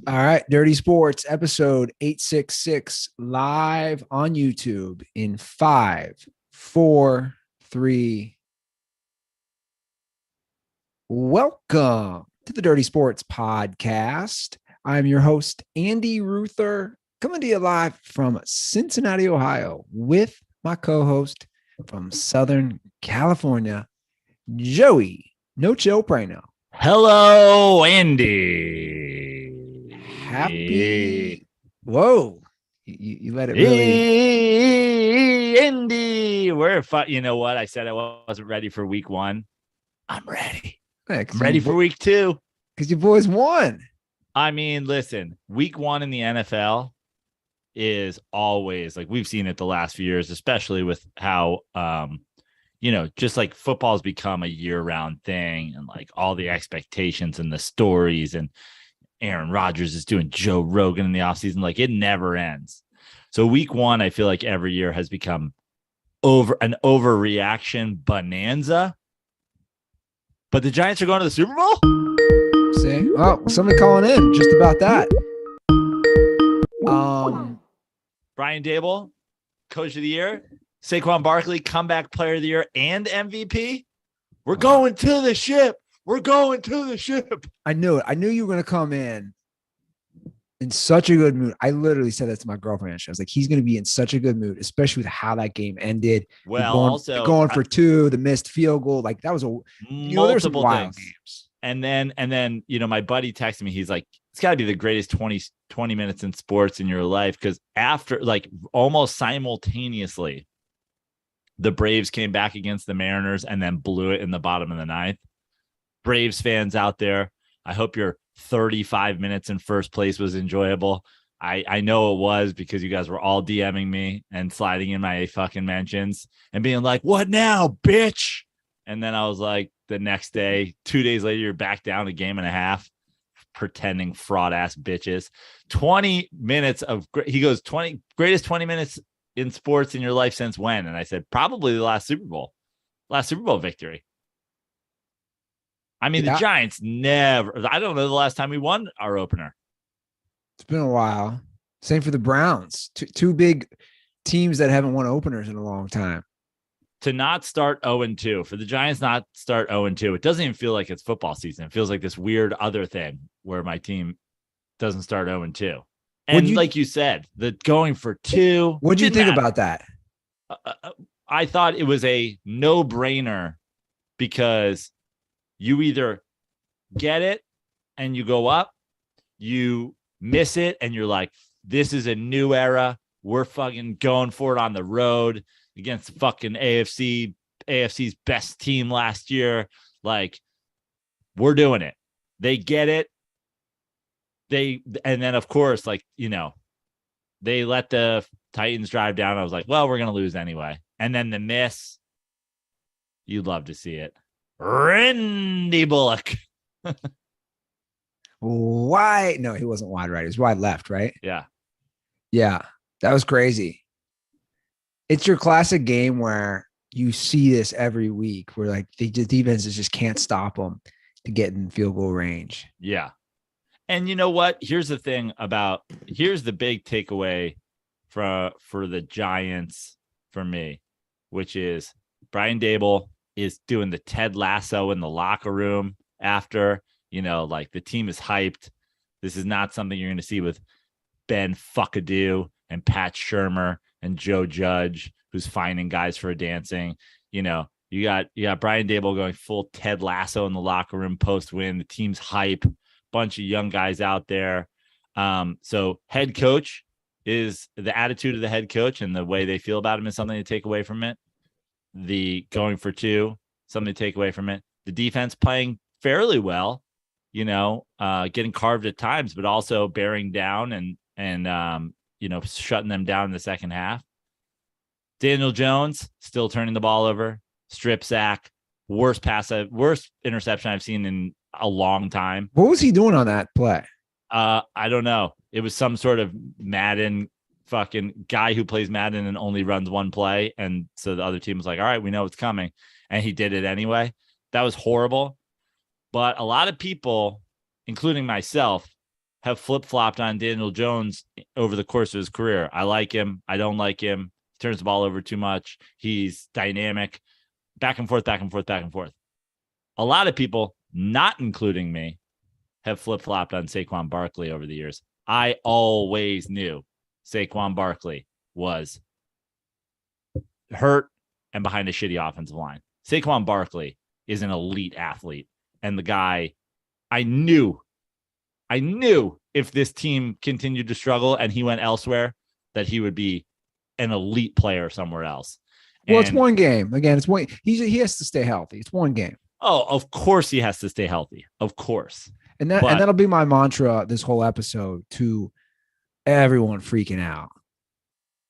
All right, Dirty Sports episode 866 live on YouTube in 5, 4, 3. Welcome to the Dirty Sports Podcast. I'm your host, Andy Ruther, coming to you live from Cincinnati, Ohio, with my co-host from Southern California, Joey No Chill Prano. Hello, Andy. Happy. Whoa. You let it really. Andy. You know what? I said I wasn't ready for week one. I'm ready. Yeah, I'm ready for week two. Because your boys won. I mean, listen, week one in the NFL is always like we've seen it the last few years, especially with how just like football's become a year-round thing and like all the expectations and the stories, and Aaron Rodgers is doing Joe Rogan in the offseason. Like it never ends. So week one, I feel like every year has become an overreaction bonanza. But the Giants are going to the Super Bowl? See? Oh, somebody calling in just about that. Brian Daboll, Coach of the Year. Saquon Barkley, Comeback Player of the Year and MVP. We're going to the ship. We're going to the ship. I knew it. I knew you were going to come in such a good mood. I literally said that to my girlfriend. I was like, he's going to be in such a good mood, especially with how that game ended. Well, going for two, the missed field goal. Like that was there's some wild games. And then, my buddy texted me. He's like, it's got to be the greatest 20 minutes in sports in your life. Because after like almost simultaneously, the Braves came back against the Mariners and then blew it in the bottom of the ninth. Braves fans out there, I hope your 35 minutes in first place was enjoyable. I know it was, because you guys were all DMing me and sliding in my fucking mentions and being like, what now, bitch? And then I was like, the next day, 2 days later, you're back down a game and a half, pretending fraud ass bitches. 20 minutes of, he goes, 20 greatest 20 minutes in sports in your life since when? And I said, probably the last Super Bowl victory. I mean, The Giants never, I don't know the last time we won our opener. It's been a while. Same for the Browns. Two big teams that haven't won openers in a long time. To not start 0-2, for the Giants not start 0-2, it doesn't even feel like it's football season. It feels like this weird other thing where my team doesn't start 0-2. And like you said, the going for two. What do you think about that? I thought it was a no-brainer, because you either get it and you go up, you miss it and you're like, this is a new era. We're fucking going for it on the road against the fucking AFC's best team last year. Like, we're doing it. They get it. And then of course, like, they let the Titans drive down. I was like, well, we're going to lose anyway. And then the miss, you'd love to see it. Randy Bullock. Why? No, he wasn't wide right. He was wide left, right? Yeah. Yeah. That was crazy. It's your classic game where you see this every week where like the defenses just can't stop them to get in field goal range. Yeah. And you know what? Here's the big takeaway for the Giants for me, which is Brian Daboll is doing the Ted Lasso in the locker room after, like the team is hyped. This is not something you're going to see with Ben Fuckadoo and Pat Shurmur and Joe Judge, who's finding guys for dancing. You got Brian Daboll going full Ted Lasso in the locker room post-win. The team's hype, bunch of young guys out there. So head coach is the attitude of the head coach and the way they feel about him is something to take away from it. The going for two, something to take away from it. The defense playing fairly well, getting carved at times, but also bearing down and shutting them down in the second half. Daniel Jones still turning the ball over, strip sack, worst interception I've seen in a long time. What was he doing on that play? I don't know. It was some sort of Madden fucking guy who plays Madden and only runs one play. And so the other team was like, all right, we know it's coming. And he did it anyway. That was horrible. But a lot of people, including myself, have flip-flopped on Daniel Jones over the course of his career. I like him. I don't like him. He turns the ball over too much. He's dynamic. Back and forth, back and forth, back and forth. A lot of people, not including me, have flip-flopped on Saquon Barkley over the years. I always knew Saquon Barkley was hurt and behind a shitty offensive line. Saquon Barkley is an elite athlete. And the guy, I knew if this team continued to struggle and he went elsewhere, that he would be an elite player somewhere else. Well, it's one game. Again, it's one. He has to stay healthy. It's one game. Oh, of course he has to stay healthy. Of course. And that'll be my mantra this whole episode to everyone freaking out.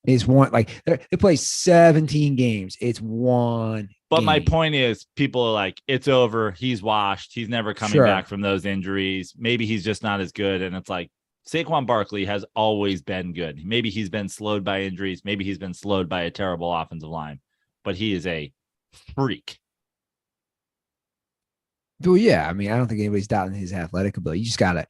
It's one, like they play 17 games. It's one. But game. My point is, people are like, it's over. He's washed. He's never coming back from those injuries. Maybe he's just not as good. And it's like, Saquon Barkley has always been good. Maybe he's been slowed by injuries. Maybe he's been slowed by a terrible offensive line. But he is a freak. Well, yeah. I mean, I don't think anybody's doubting his athletic ability. You just got to,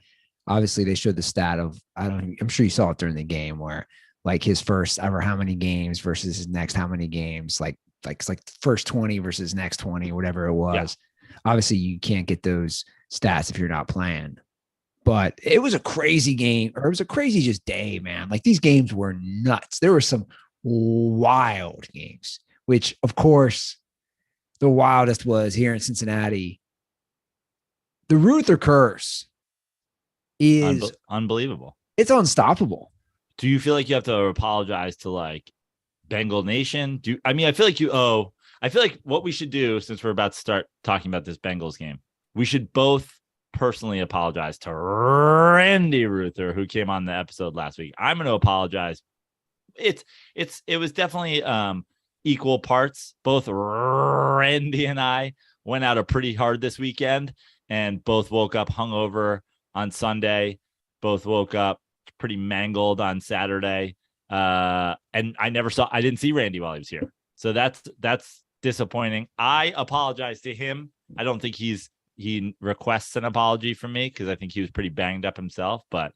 obviously, they showed the stat of, I'm sure you saw it during the game where, like, his first ever how many games versus his next how many games, like it's like first 20 versus next 20, whatever it was. Yeah. Obviously, you can't get those stats if you're not playing. But it was a crazy game, or it was a crazy just day, man. Like, these games were nuts. There were some wild games, which, of course, the wildest was here in Cincinnati. The Ruther curse is unbelievable. It's unstoppable. Do you feel like you have to apologize to, like, Bengal Nation? I feel like what we should do, since we're about to start talking about this Bengals game, we should both personally apologize to Randy Ruther, who came on the episode last week. I'm going to apologize. It was definitely equal parts. Both Randy and I went out pretty hard this weekend, and both woke up hungover on Sunday. Both woke up pretty mangled on Saturday. And I didn't see Randy while he was here. So that's disappointing. I apologize to him. I don't think he requests an apology from me because I think he was pretty banged up himself, but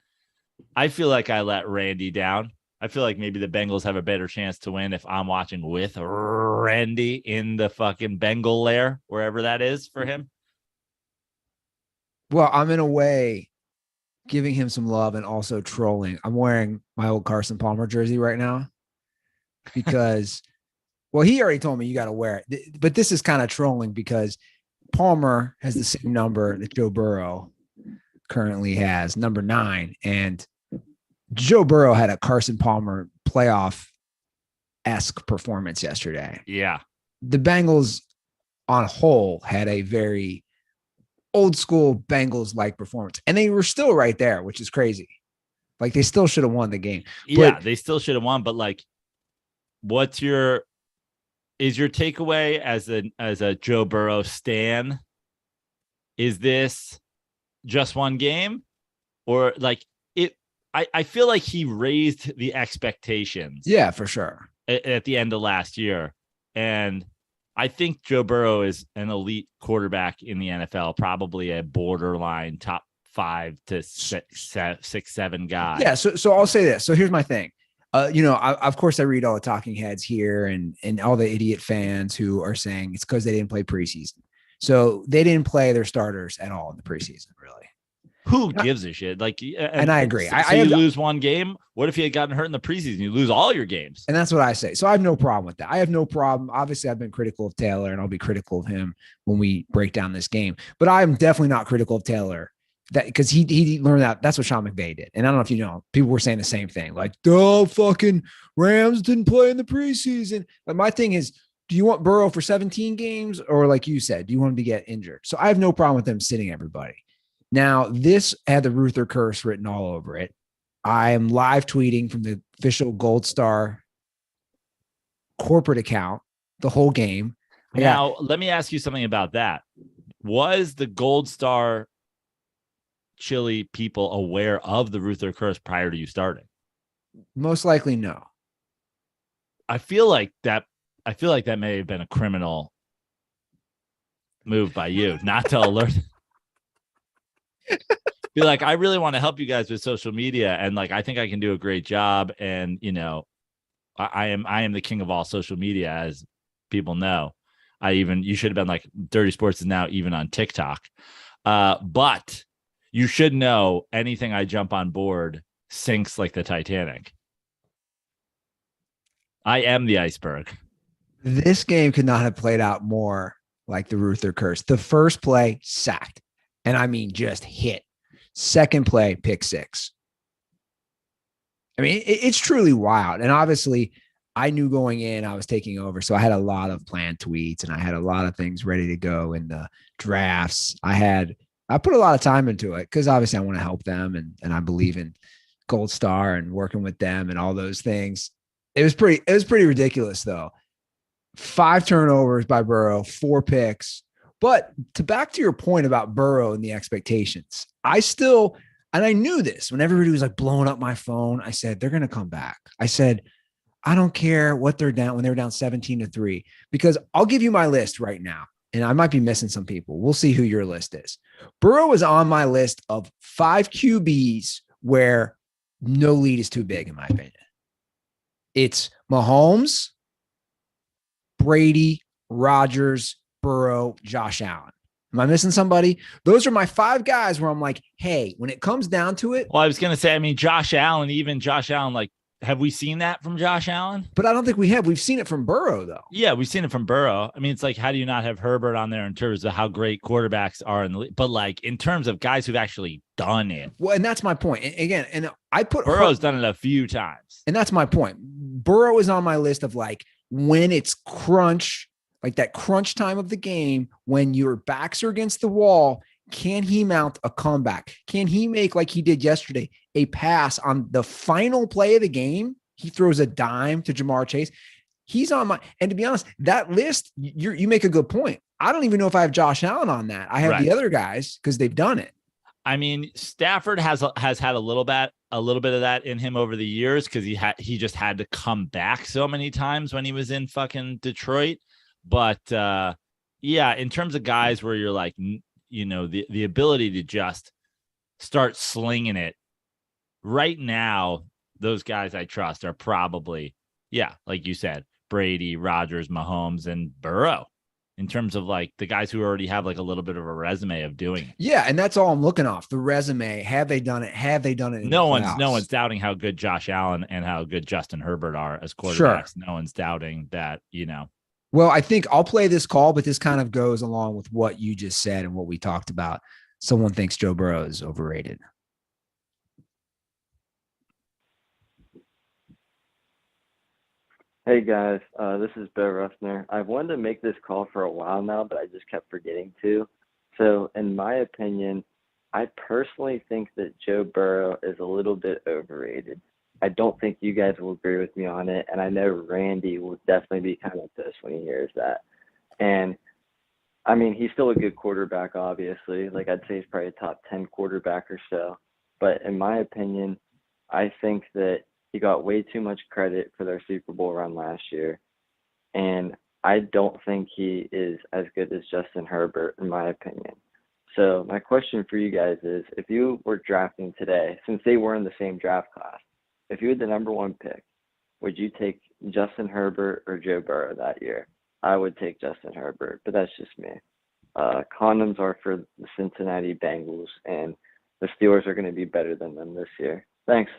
I feel like I let Randy down. I feel like maybe the Bengals have a better chance to win if I'm watching with Randy in the fucking Bengal lair, wherever that is for him. Well, I'm in a way giving him some love and also trolling. I'm wearing my old Carson Palmer jersey right now because, well, he already told me you got to wear it, but this is kind of trolling because Palmer has the same number that Joe Burrow currently has, number 9. And Joe Burrow had a Carson Palmer playoff-esque performance yesterday. Yeah. The Bengals on whole had a very old school Bengals-like performance. And they were still right there, which is crazy. Like, they still should have won the game. Yeah, they still should have won. But, like, is your takeaway as a Joe Burrow stan? Is this just one game? Or, like, I feel like he raised the expectations. Yeah, for sure. At the end of last year. And I think Joe Burrow is an elite quarterback in the NFL, probably a borderline top 5 to 6, 7 guy. Yeah. So I'll say this. So here's my thing. Of course I read all the talking heads here and all the idiot fans who are saying it's because they didn't play preseason. So they didn't play their starters at all in the preseason, really. Who gives a shit? Like, and I agree. So you lose one game. What if you had gotten hurt in the preseason? You lose all your games. And that's what I say. So I have no problem with that. I have no problem. Obviously, I've been critical of Taylor, and I'll be critical of him when we break down this game. But I'm definitely not critical of Taylor because he learned that. That's what Sean McVay did. And I don't know if you know, people were saying the same thing. Like, the fucking Rams didn't play in the preseason. But my thing is, do you want Burrow for 17 games? Or like you said, do you want him to get injured? So I have no problem with them sitting everybody. Now, this had the Ruther curse written all over it. I am live tweeting from the official Gold Star corporate account the whole game. Now, let me ask you something about that. Was the Gold Star Chili people aware of the Ruther curse prior to you starting? Most likely, no. I feel like that may have been a criminal move by you, not to alert. be like, I really want to help you guys with social media. And like, I think I can do a great job. And, I am the king of all social media, as people know. You should have been like, Dirty Sports is now even on TikTok. But you should know, anything I jump on board sinks like the Titanic. I am the iceberg. This game could not have played out more like the Ruther curse. The first play, sacked. And I mean, just hit. Second play, pick six. I mean, it's truly wild. And obviously, I knew going in I was taking over. So I had a lot of planned tweets and I had a lot of things ready to go in the drafts. I put a lot of time into it because obviously I want to help them and I believe in Gold Star and working with them and all those things. It was pretty ridiculous though. 5 turnovers by Burrow, 4 picks. But back to your point about Burrow and the expectations, and I knew this when everybody was like blowing up my phone. I said, they're going to come back. I said, I don't care what they're down when they were down 17-3, because I'll give you my list right now. And I might be missing some people. We'll see who your list is. Burrow is on my list of 5 QBs where no lead is too big, in my opinion. It's Mahomes, Brady, Rodgers, Burrow, Josh Allen. Am I missing somebody? Those are my 5 guys where I'm like, hey, when it comes down to it. Well, I was going to say, I mean, Josh Allen, like, have we seen that from Josh Allen? But I don't think we have. We've seen it from Burrow, though. Yeah, we've seen it from Burrow. I mean, it's like, how do you not have Herbert on there in terms of how great quarterbacks are in the league? But like, in terms of guys who've actually done it. Well, and that's my point. And I put Burrow's done it a few times. And that's my point. Burrow is on my list of like, when it's crunch, like that crunch time of the game, when your backs are against the wall, can he mount a comeback? Can he make, like he did yesterday, a pass on the final play of the game? He throws a dime to Jamar Chase. He's on my, and to be honest, that list, you make a good point. I don't even know if I have Josh Allen on that. I have the other guys because they've done it. I mean, Stafford has had a little bit of that in him over the years because he just had to come back so many times when he was in fucking Detroit. But yeah, in terms of guys where you're like, the ability to just start slinging it right now, those guys I trust are probably, like you said, Brady, Rodgers, Mahomes, and Burrow. In terms of like the guys who already have like a little bit of a resume of doing it. Yeah. And that's all I'm looking off. The resume. Have they done it? Have they done it? No one's doubting how good Josh Allen and how good Justin Herbert are as quarterbacks. Sure. No one's doubting that, Well, I think I'll play this call, but this kind of goes along with what you just said and what we talked about. Someone thinks Joe Burrow is overrated. Hey guys, this is Bill Ruffner. I've wanted to make this call for a while now, but I just kept forgetting to. So in my opinion, I personally think that Joe Burrow is a little bit overrated. I don't think you guys will agree with me on it, and I know Randy will definitely be kind of pissed when he hears that. And I mean, he's still a good quarterback, obviously. Like I'd say he's probably a top 10 quarterback or so. But in my opinion, I think that he got way too much credit for their Super Bowl run last year. And I don't think he is as good as Justin Herbert, in my opinion. So my question for you guys is, if you were drafting today, since they were in the same draft class, if you had the number 1 pick, would you take Justin Herbert or Joe Burrow that year? I would take Justin Herbert, but that's just me. Condoms are for the Cincinnati Bengals, and the Steelers are going to be better than them this year. Thanks.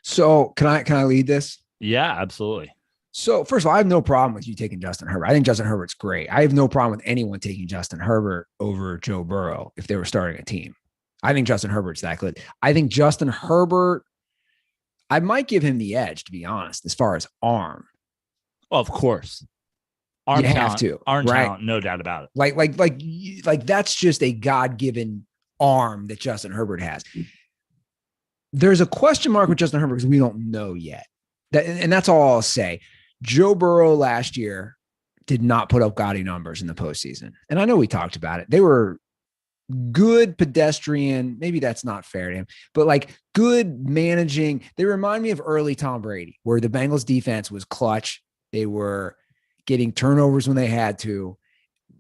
So can I lead this? Yeah, absolutely. So first of all, I have no problem with you taking Justin Herbert. I think Justin Herbert's great. I have no problem with anyone taking Justin Herbert over Joe Burrow if they were starting a team. I think Justin Herbert's that good. I think Justin Herbert, I might give him the edge, to be honest, as far as arm. Well, of course. Arm talent, no doubt about it. Like that's just a God-given arm that Justin Herbert has. There's a question mark with Justin Herbert because we don't know yet. And that's all I'll say. Joe Burrow last year did not put up gaudy numbers in the postseason. And I know we talked about it. They were good pedestrian. Maybe that's not fair to him, but like good managing. They remind me of early Tom Brady, where the Bengals defense was clutch. They were getting turnovers when they had to.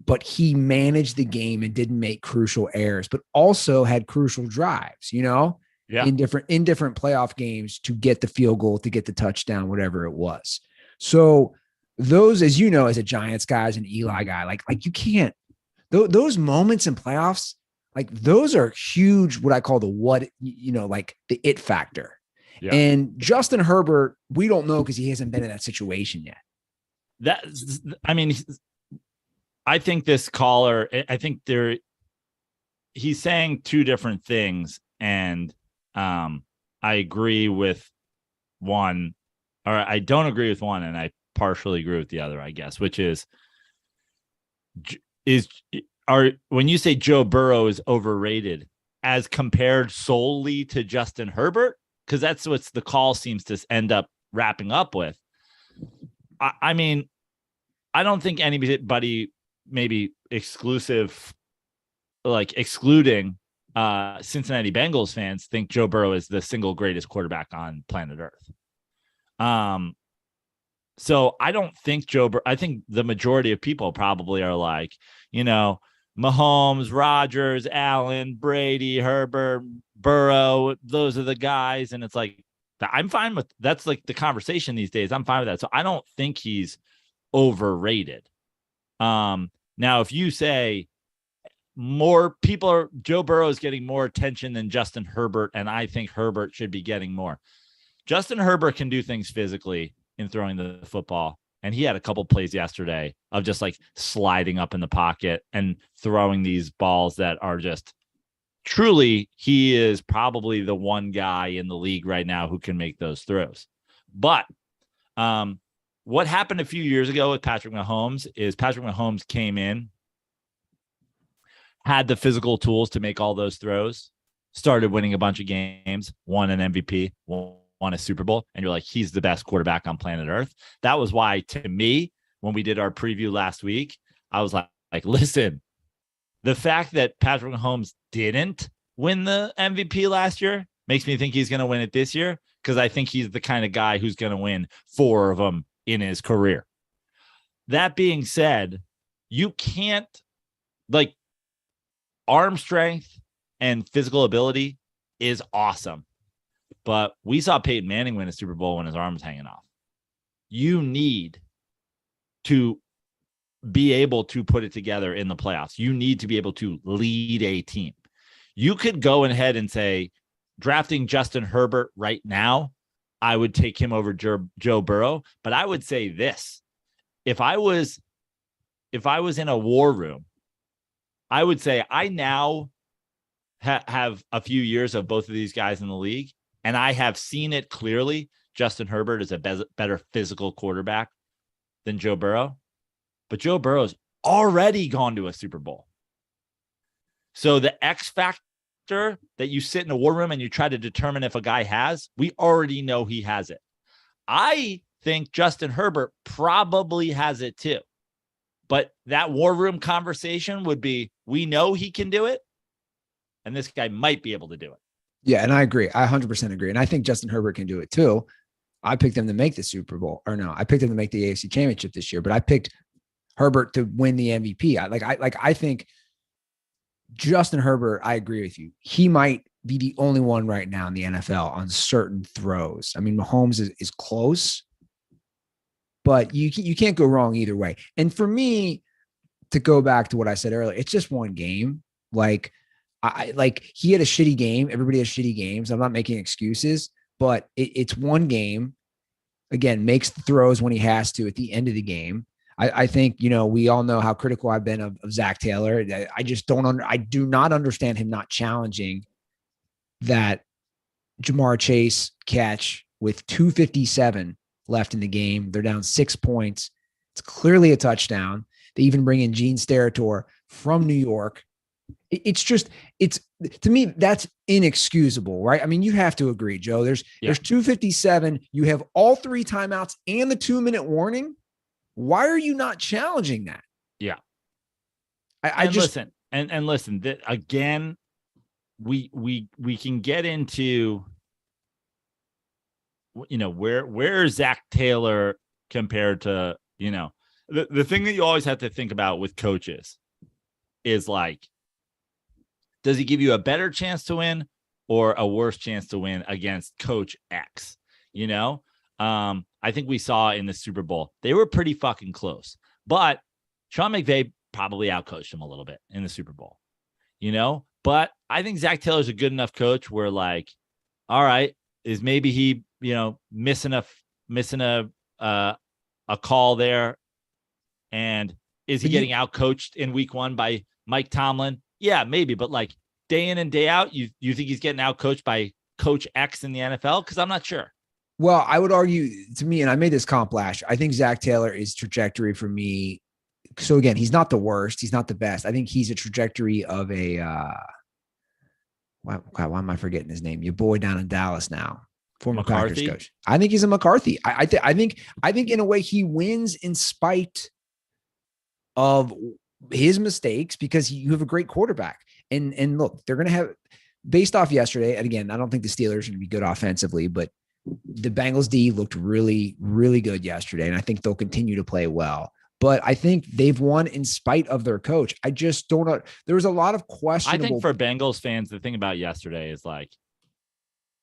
but he managed the game and didn't make crucial errors, but also had crucial drives, in different playoff games to get the field goal, to get the touchdown, whatever it was. So those, as you know, as a Giants guy, as an Eli guy, like you can't, those moments in playoffs, like those are huge, what I call like the it factor. Yeah. And Justin Herbert, we don't know because he hasn't been in that situation yet. I think this caller, he's saying two different things. And I agree with one, or I don't agree with one, and I partially agree with the other, I guess, which is when you say Joe Burrow is overrated as compared solely to Justin Herbert, because that's what the call seems to end up wrapping up with. I don't think anybody, maybe excluding Cincinnati Bengals fans, think Joe Burrow is the single greatest quarterback on planet Earth. So I don't think I think the majority of people probably are like, Mahomes, Rodgers, Allen, Brady, Herbert, Burrow, those are the guys. And it's like, I'm fine with, that's like the conversation these days. I'm fine with that. So I don't think he's overrated. Now, if you say more people Joe Burrow is getting more attention than Justin Herbert, and I think Herbert should be getting more. Justin Herbert can do things physically in throwing the football. And he had a couple plays yesterday of just like sliding up in the pocket and throwing these balls that are just truly, he is probably the one guy in the league right now who can make those throws. But what happened a few years ago with Patrick Mahomes is Patrick Mahomes came in, had the physical tools to make all those throws, started winning a bunch of games, won an MVP, won a Super Bowl, and you're like, he's the best quarterback on planet Earth. That was why, to me, when we did our preview last week, I was like, listen, the fact that Patrick Mahomes didn't win the MVP last year makes me think he's going to win it this year, because I think he's the kind of guy who's going to win 4 of them in his career. That being said, you can't, like, arm strength and physical ability is awesome. But we saw Peyton Manning win a Super Bowl when his arm was hanging off. You need to be able to put it together in the playoffs. You need to be able to lead a team. You could go ahead and say, drafting Justin Herbert right now, I would take him over Joe Burrow. But I would say this: if I was in a war room, I would say I now have a few years of both of these guys in the league. And I have seen it clearly. Justin Herbert is a better physical quarterback than Joe Burrow. But Joe Burrow's already gone to a Super Bowl. So the X factor that you sit in a war room and you try to determine if a guy has, we already know he has it. I think Justin Herbert probably has it too. But that war room conversation would be, we know he can do it, and this guy might be able to do it. Yeah, and I agree. I 100% agree. And I think Justin Herbert can do it too. I picked him to make the Super Bowl. Or no, I picked him to make the AFC Championship this year, but I picked Herbert to win the MVP. I think Justin Herbert, I agree with you. He might be the only one right now in the NFL on certain throws. I mean, Mahomes is close, but you can't go wrong either way. And for me, to go back to what I said earlier, it's just one game. He had a shitty game. Everybody has shitty games. I'm not making excuses, but it's one game. Again, makes the throws when he has to at the end of the game. I think, we all know how critical I've been of Zach Taylor. I just I do not understand him not challenging that Jamar Chase catch with 2:57 left in the game. They're down 6 points. It's clearly a touchdown. They even bring in Gene Steratore from New York. It's to me, that's inexcusable, right? I mean, you have to agree, Joe. There's 2:57. You have all 3 timeouts and the 2-minute warning. Why are you not challenging that? Yeah. Listen, that again, we can get into, where is Zach Taylor compared to, the thing that you always have to think about with coaches is like, does he give you a better chance to win or a worse chance to win against Coach X? You know, I think we saw in the Super Bowl, they were pretty fucking close, but Sean McVay probably outcoached him a little bit in the Super Bowl, you know, but I think Zach Taylor's a good enough coach where like, all right, is maybe he, you know, missing a call there. And is he getting outcoached in week 1 by Mike Tomlin? Yeah, maybe. But like day in and day out, you think he's getting outcoached by Coach X in the NFL? Because I'm not sure. Well, I would argue to me, and I made this comp last year, I think Zach Taylor is trajectory for me. So again, he's not the worst. He's not the best. I think he's a trajectory of a, why am I forgetting his name? Your boy down in Dallas now, former Packers coach. I think he's a McCarthy. I think in a way he wins in spite of his mistakes because you have a great quarterback. And look, they're going to have, based off yesterday, and again, I don't think the Steelers are going to be good offensively, but the Bengals D looked really, really good yesterday. And I think they'll continue to play well. But I think they've won in spite of their coach. I just don't know. There was a lot of questionable. I think for Bengals fans, the thing about yesterday is like,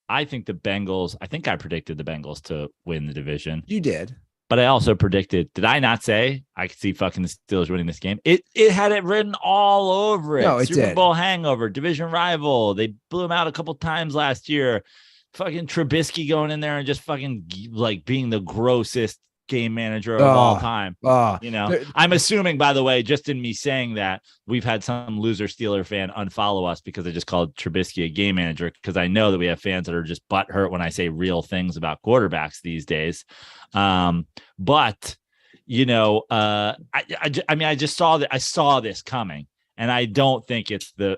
I think I predicted the Bengals to win the division. You did. But I also predicted, did I not say I could see fucking the Steelers winning this game? It had it written all over it. No, it Super did. Bowl hangover, division rival. They blew him out a couple times last year. Fucking Trubisky going in there and just fucking like being the grossest game manager of all time. You know, I'm assuming, by the way, just in me saying that, we've had some loser Steeler fan unfollow us because I just called Trubisky a game manager, because I know that we have fans that are just butthurt when I say real things about quarterbacks these days. But you know, I mean, I just saw that. I saw this coming, and I don't think it's the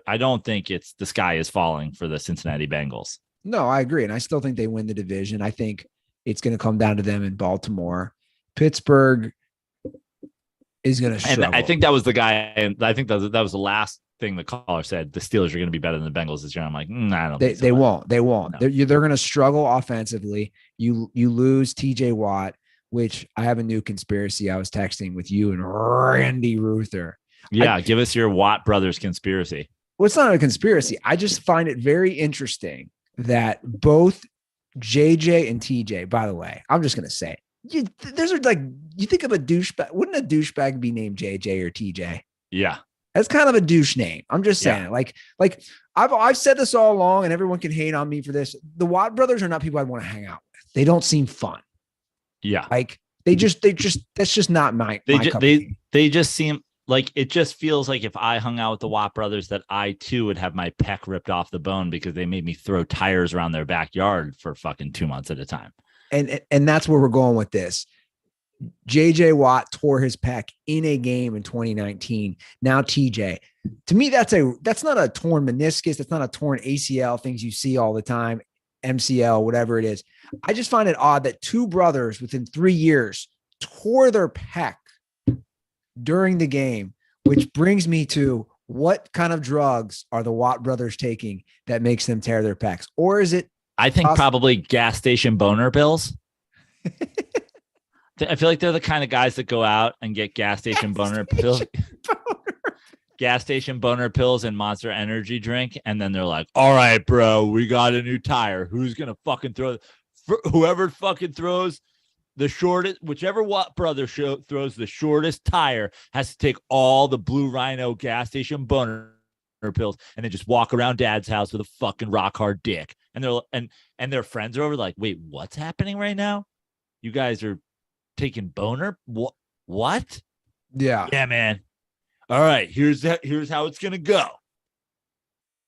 sky is falling for the Cincinnati Bengals. No, I agree. And I still think they win the division. I think it's going to come down to them in Baltimore. Pittsburgh is going to struggle. And I think that was the guy. And I think that was the last thing the caller said. The Steelers are going to be better than the Bengals this year. I'm like, I don't think so. They won't. They won't. No. They're going to struggle offensively. You lose TJ Watt, which I have a new conspiracy I was texting with you and Randy Ruther. Yeah, give us your Watt brothers conspiracy. Well, it's not a conspiracy. I just find it very interesting that both JJ and TJ, by the way, I'm just going to say, those are like, you think of a douchebag. Wouldn't a douchebag be named JJ or TJ? Yeah. That's kind of a douche name. I'm just saying, like I've said this all along, and everyone can hate on me for this. The Watt brothers are not people I want to hang out with. They don't seem fun. Yeah. Like they just, that's just not my they just seem like, it just feels like if I hung out with the Watt brothers, that I too would have my pec ripped off the bone because they made me throw tires around their backyard for fucking 2 months at a time. And that's where we're going with this. JJ Watt tore his pec in a game in 2019. Now TJ, to me, that's not a torn meniscus. That's not a torn ACL, things you see all the time, MCL, whatever it is. I just find it odd that two brothers within 3 years tore their pec during the game, which brings me to, what kind of drugs are the Watt brothers taking that makes them tear their pecs? Or is it, I think probably gas station boner pills. I feel like they're the kind of guys that go out and get gas station boner pills, gas station boner pills and Monster Energy drink. And then they're like, all right, bro, we got a new tire. Who's going to fucking whoever fucking throws the shortest, whichever Watt brother throws the shortest tire has to take all the Blue Rhino gas station boner pills and then just walk around dad's house with a fucking rock hard dick. And they're and their friends are over like, wait, what's happening right now? You guys are taking boner? What? Yeah, man. All right, here's how it's gonna go.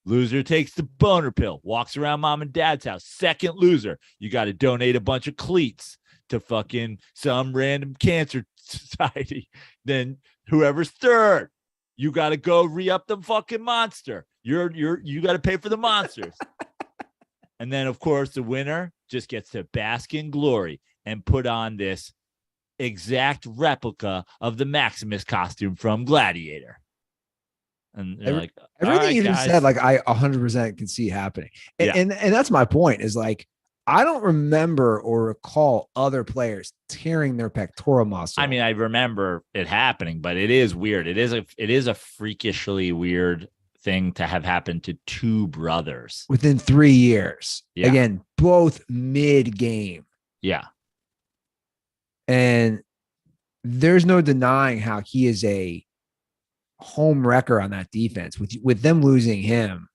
Loser takes the boner pill, walks around mom and dad's house. Second loser, you got to donate a bunch of cleats to fucking some random cancer society. Then whoever's third, you got to go re-up the fucking monster. You got to pay for the monsters. And then, of course, the winner just gets to bask in glory and put on this exact replica of the Maximus costume from Gladiator. And they're like, everything right, you just guys. said, like I 100% can see happening. And, Yeah. and that's my point, is like, I don't remember or recall other players tearing their pectoral muscle. I mean, I remember it happening, but it is weird. It is a freakishly weird thing to have happened to two brothers within 3 years. Yeah. Again, both mid-game. Yeah. And there's no denying how he is a home wrecker on that defense. With them losing him,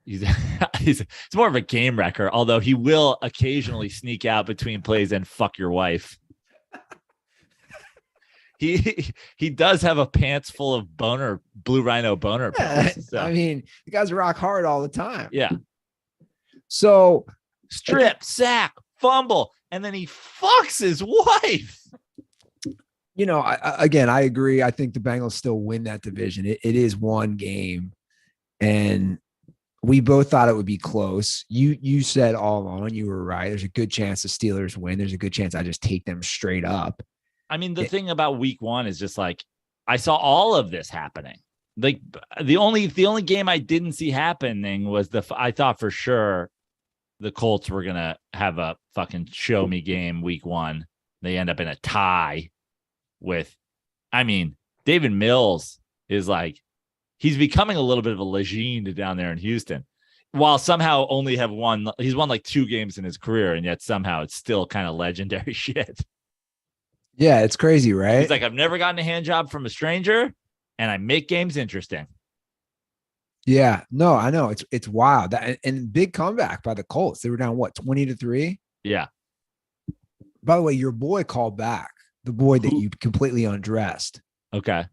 he's more of a game wrecker, although he will occasionally sneak out between plays and fuck your wife. He does have a pants full of blue rhino boner pills. So. I mean, the guys rock hard all the time. Yeah. So strip, sack, fumble, and then he fucks his wife. You know, I agree. I think the Bengals still win that division. It is one game, and we both thought it would be close. You said all along, you were right. There's a good chance the Steelers win. There's a good chance I just take them straight up. I mean, the thing about week one is just like, I saw all of this happening. Like the only game I didn't see happening was I thought for sure the Colts were going to have a fucking show me game week one. They end up in a tie with, I mean, David Mills is like, he's becoming a little bit of a legend down there in Houston, while somehow only he's won like 2 games in his career. And yet somehow it's still kind of legendary shit. Yeah, it's crazy, right? He's like, I've never gotten a hand job from a stranger, and I make games interesting. Yeah, no, I know it's wild. And big comeback by the Colts. They were down 20-3. Yeah. By the way, your boy called back. The boy that you completely undressed. Okay.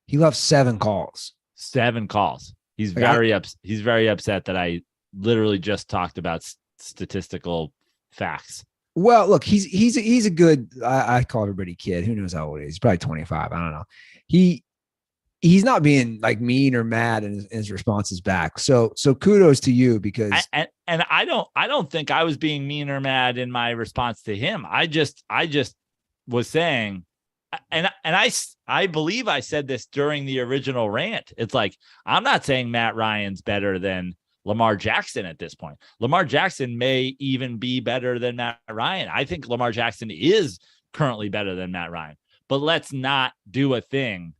He left 7 calls. 7 calls. He's very upset that I literally just talked about statistical facts. Well, look, he's a good. I call everybody kid. Who knows how old he is? He's probably 25. I don't know. He's not being like mean or mad, and his response is back. So kudos to you, because and I don't think I was being mean or mad in my response to him. I just was saying, and I believe I said this during the original rant. It's like, I'm not saying Matt Ryan's better than Lamar Jackson at this point. Lamar Jackson may even be better than Matt Ryan. I think Lamar Jackson is currently better than Matt Ryan. But let's not do a thing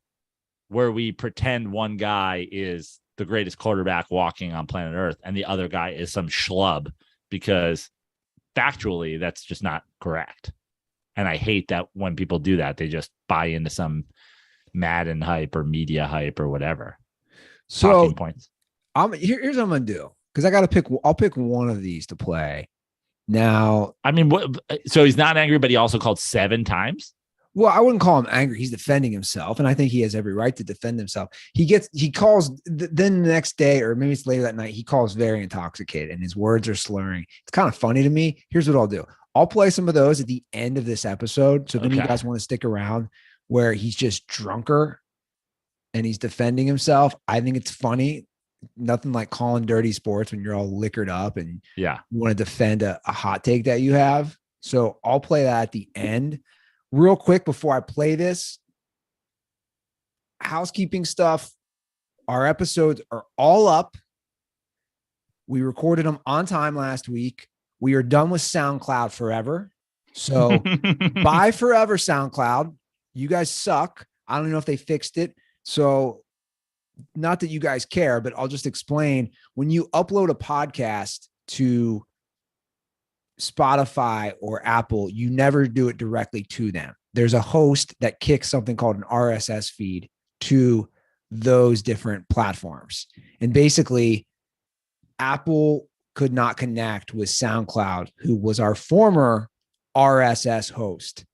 where we pretend one guy is the greatest quarterback walking on planet Earth and the other guy is some schlub, because factually that's just not correct. And I hate that when people do that, they just buy into some Madden hype or media hype or whatever. So talking points. Here's what I'm gonna do, because I'll pick one of these to play. Now, I mean, so he's not angry, but he also called 7 times. Well, I wouldn't call him angry. He's defending himself, and I think he has every right to defend himself. He calls then the next day, or maybe it's later that night, he calls very intoxicated and his words are slurring. It's kind of funny to me. Here's what I'll do. I'll play some of those at the end of this episode. So then you guys want to stick around where he's just drunker and he's defending himself. I think it's funny. Nothing like calling dirty sports when you're all liquored up and you want to defend a hot take that you have. So I'll play that at the end. Real quick before I play this, housekeeping stuff. Our episodes are all up. We recorded them on time last week. We are done with SoundCloud forever. So bye forever, SoundCloud. You guys suck. I don't know if they fixed it. So not that you guys care, but I'll just explain. When you upload a podcast to Spotify or Apple, you never do it directly to them. There's a host that kicks something called an RSS feed to those different platforms. And basically, Apple could not connect with SoundCloud, who was our former RSS host.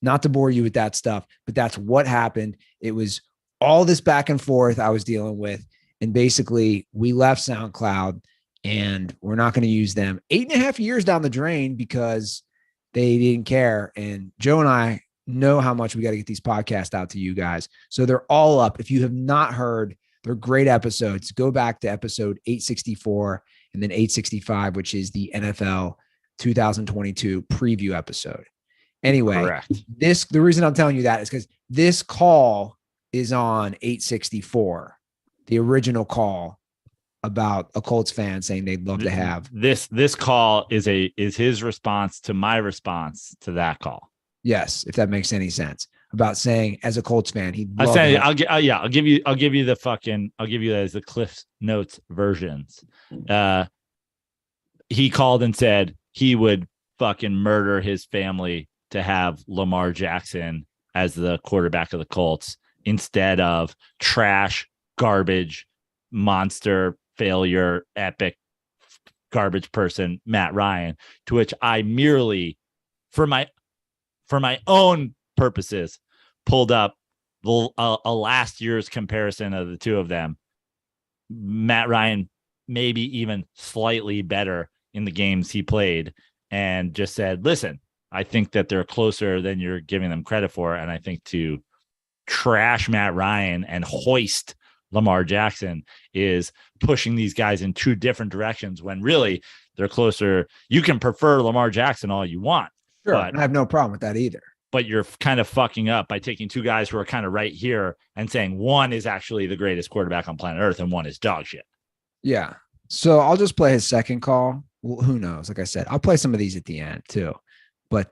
Not to bore you with that stuff, but that's what happened. It was all this back and forth I was dealing with. And basically, we left SoundCloud and we're not going to use them. 8.5 years down the drain because they didn't care. And Joe and I know how much we got to get these podcasts out to you guys. So they're all up. If you have not heard, they're great episodes. Go back to episode 864 and then 865, which is the NFL 2022 preview episode. Anyway, correct. The reason I'm telling you that is because this call is on 864, the original call about a Colts fan saying they'd love to have this call is his response to my response to that call. Yes, if that makes any sense. About saying as a Colts fan, he'd love I'll give you as the Cliff Notes versions. He called and said he would fucking murder his family to have Lamar Jackson as the quarterback of the Colts instead of trash, garbage, monster, failure, epic, garbage person, Matt Ryan, to which I merely, for my own purposes, pulled up a last year's comparison of the two of them. Matt Ryan maybe even slightly better in the games he played, and just said, listen, I think that they're closer than you're giving them credit for. And I think to trash Matt Ryan and hoist Lamar Jackson is pushing these guys in two different directions when really they're closer. You can prefer Lamar Jackson all you want. Sure, and I have no problem with that either. But you're kind of fucking up by taking two guys who are kind of right here and saying one is actually the greatest quarterback on planet Earth and one is dog shit. Yeah. So I'll just play his second call. Well, who knows? Like I said, I'll play some of these at the end too. But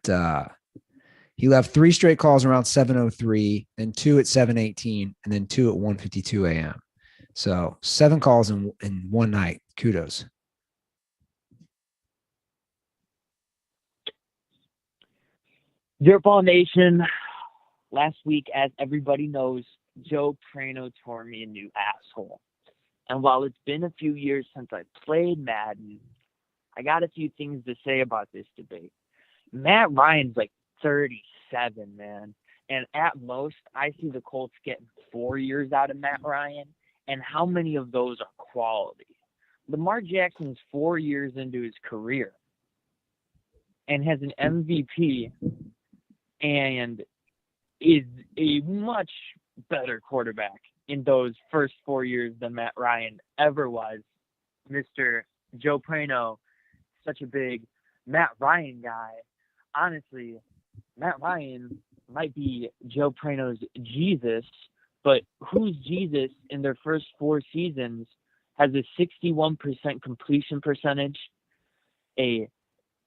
he left 3 straight calls around 7:03, then 2 at 7:18, and then 2 at 1:52 a.m. So 7 calls in one night. Kudos. DirtBall Nation, last week, as everybody knows, Joe Prano tore me a new asshole. And while it's been a few years since I played Madden, I got a few things to say about this debate. Matt Ryan's like 37, man. And at most, I see the Colts getting 4 years out of Matt Ryan. And how many of those are quality? Lamar Jackson's 4 years into his career and has an MVP and is a much better quarterback in those first 4 years than Matt Ryan ever was. Mr. Joe Prano, such a big Matt Ryan guy. Honestly, Matt Ryan might be Joe Prano's Jesus, but who's Jesus in their first 4 seasons has a 61% completion percentage, a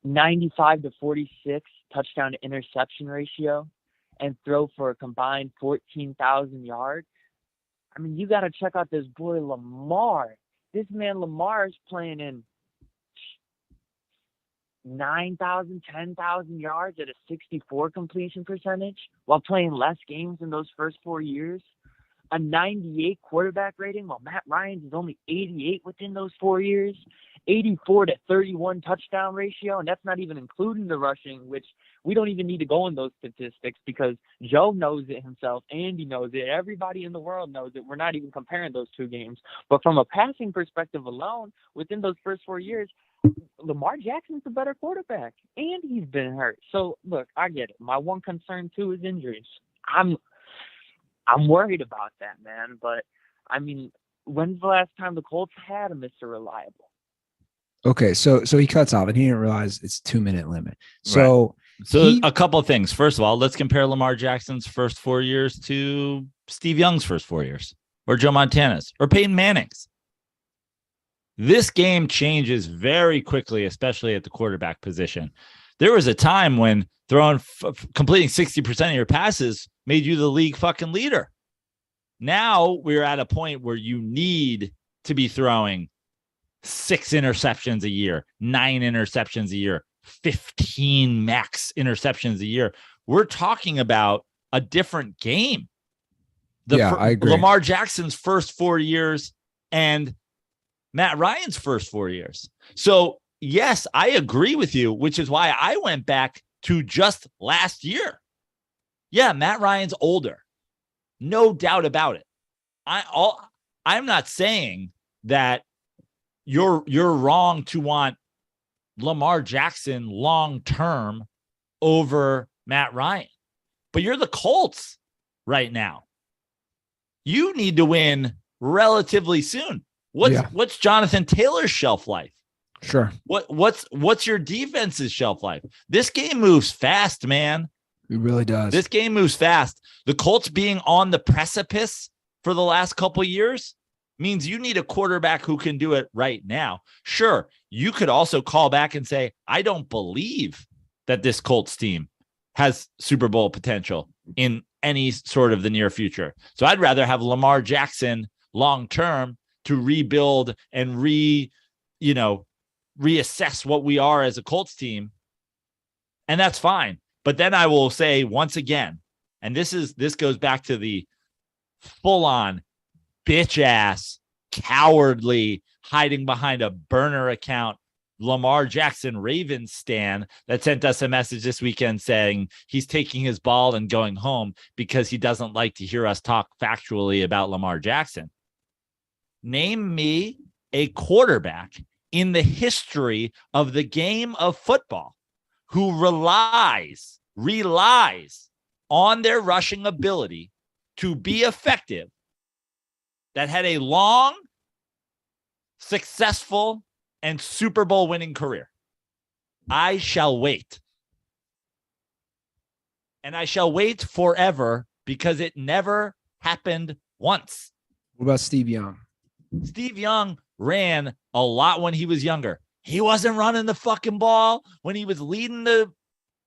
95-46 touchdown to interception ratio, and throw for a combined 14,000 yards? I mean, you got to check out this boy Lamar. This man Lamar is playing in 9,000, 10,000 yards at a 64 completion percentage while playing less games in those first 4 years. A 98 quarterback rating while Matt Ryan's is only 88 within those 4 years. 84-31 touchdown ratio, and that's not even including the rushing, which we don't even need to go in those statistics because Joe knows it himself, Andy knows it, everybody in the world knows it. We're not even comparing those two games. But from a passing perspective alone, within those first 4 years, Lamar Jackson's the better quarterback, and he's been hurt. So, look, I get it. My one concern, too, is injuries. I'm worried about that, man. But, I mean, when's the last time the Colts had a Mr. Reliable? Okay, so he cuts off, and he didn't realize it's 2-minute limit. So, right. A couple of things. First of all, let's compare Lamar Jackson's first 4 years to Steve Young's first 4 years, or Joe Montana's, or Peyton Manning's. This game changes very quickly, especially at the quarterback position. There was a time when completing 60% of your passes made you the league fucking leader. Now we're at a point where you need to be throwing 6 interceptions a year, 9 interceptions a year, 15 max interceptions a year. We're talking about a different game. I agree. Lamar Jackson's first 4 years and Matt Ryan's first 4 years. So, yes, I agree with you, which is why I went back to just last year. Yeah, Matt Ryan's older. No doubt about it. I'm not saying that you're wrong to want Lamar Jackson long-term over Matt Ryan, but you're the Colts right now. You need to win relatively soon. What's Jonathan Taylor's shelf life? Sure. What's your defense's shelf life? This game moves fast, man. It really does. This game moves fast. The Colts being on the precipice for the last couple of years means you need a quarterback who can do it right now. Sure, you could also call back and say, I don't believe that this Colts team has Super Bowl potential in any sort of the near future. So I'd rather have Lamar Jackson long-term to rebuild and reassess what we are as a Colts team. And that's fine. But then I will say once again, and this goes back to the full-on bitch ass, cowardly, hiding behind a burner account Lamar Jackson Ravens stan that sent us a message this weekend saying he's taking his ball and going home because he doesn't like to hear us talk factually about Lamar Jackson. Name me a quarterback in the history of the game of football who relies on their rushing ability to be effective, that had a long, successful, and Super Bowl winning career. I shall wait. And I shall wait forever because it never happened once. What about Steve Young? Steve Young ran a lot when he was younger. He wasn't running the fucking ball when he was leading the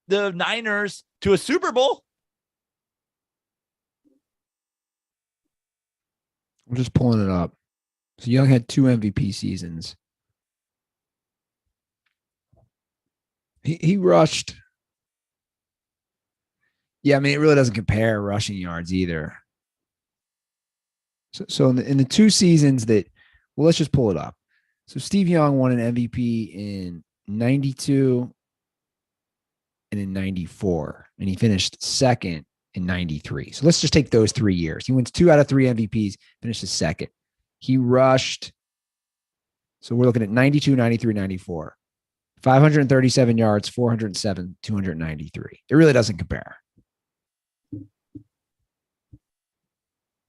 Niners to a Super Bowl. I'm just pulling it up. So Young had 2 MVP seasons. He rushed. Yeah, I mean, it really doesn't compare rushing yards either. So in the 2 seasons let's just pull it up. So Steve Young won an MVP in 92 and in 94, and he finished second in 93. So let's just take those 3 years. He wins 2 out of 3 MVPs, finishes second. He rushed. So we're looking at 92, 93, 94. 537 yards, 407, 293. It really doesn't compare.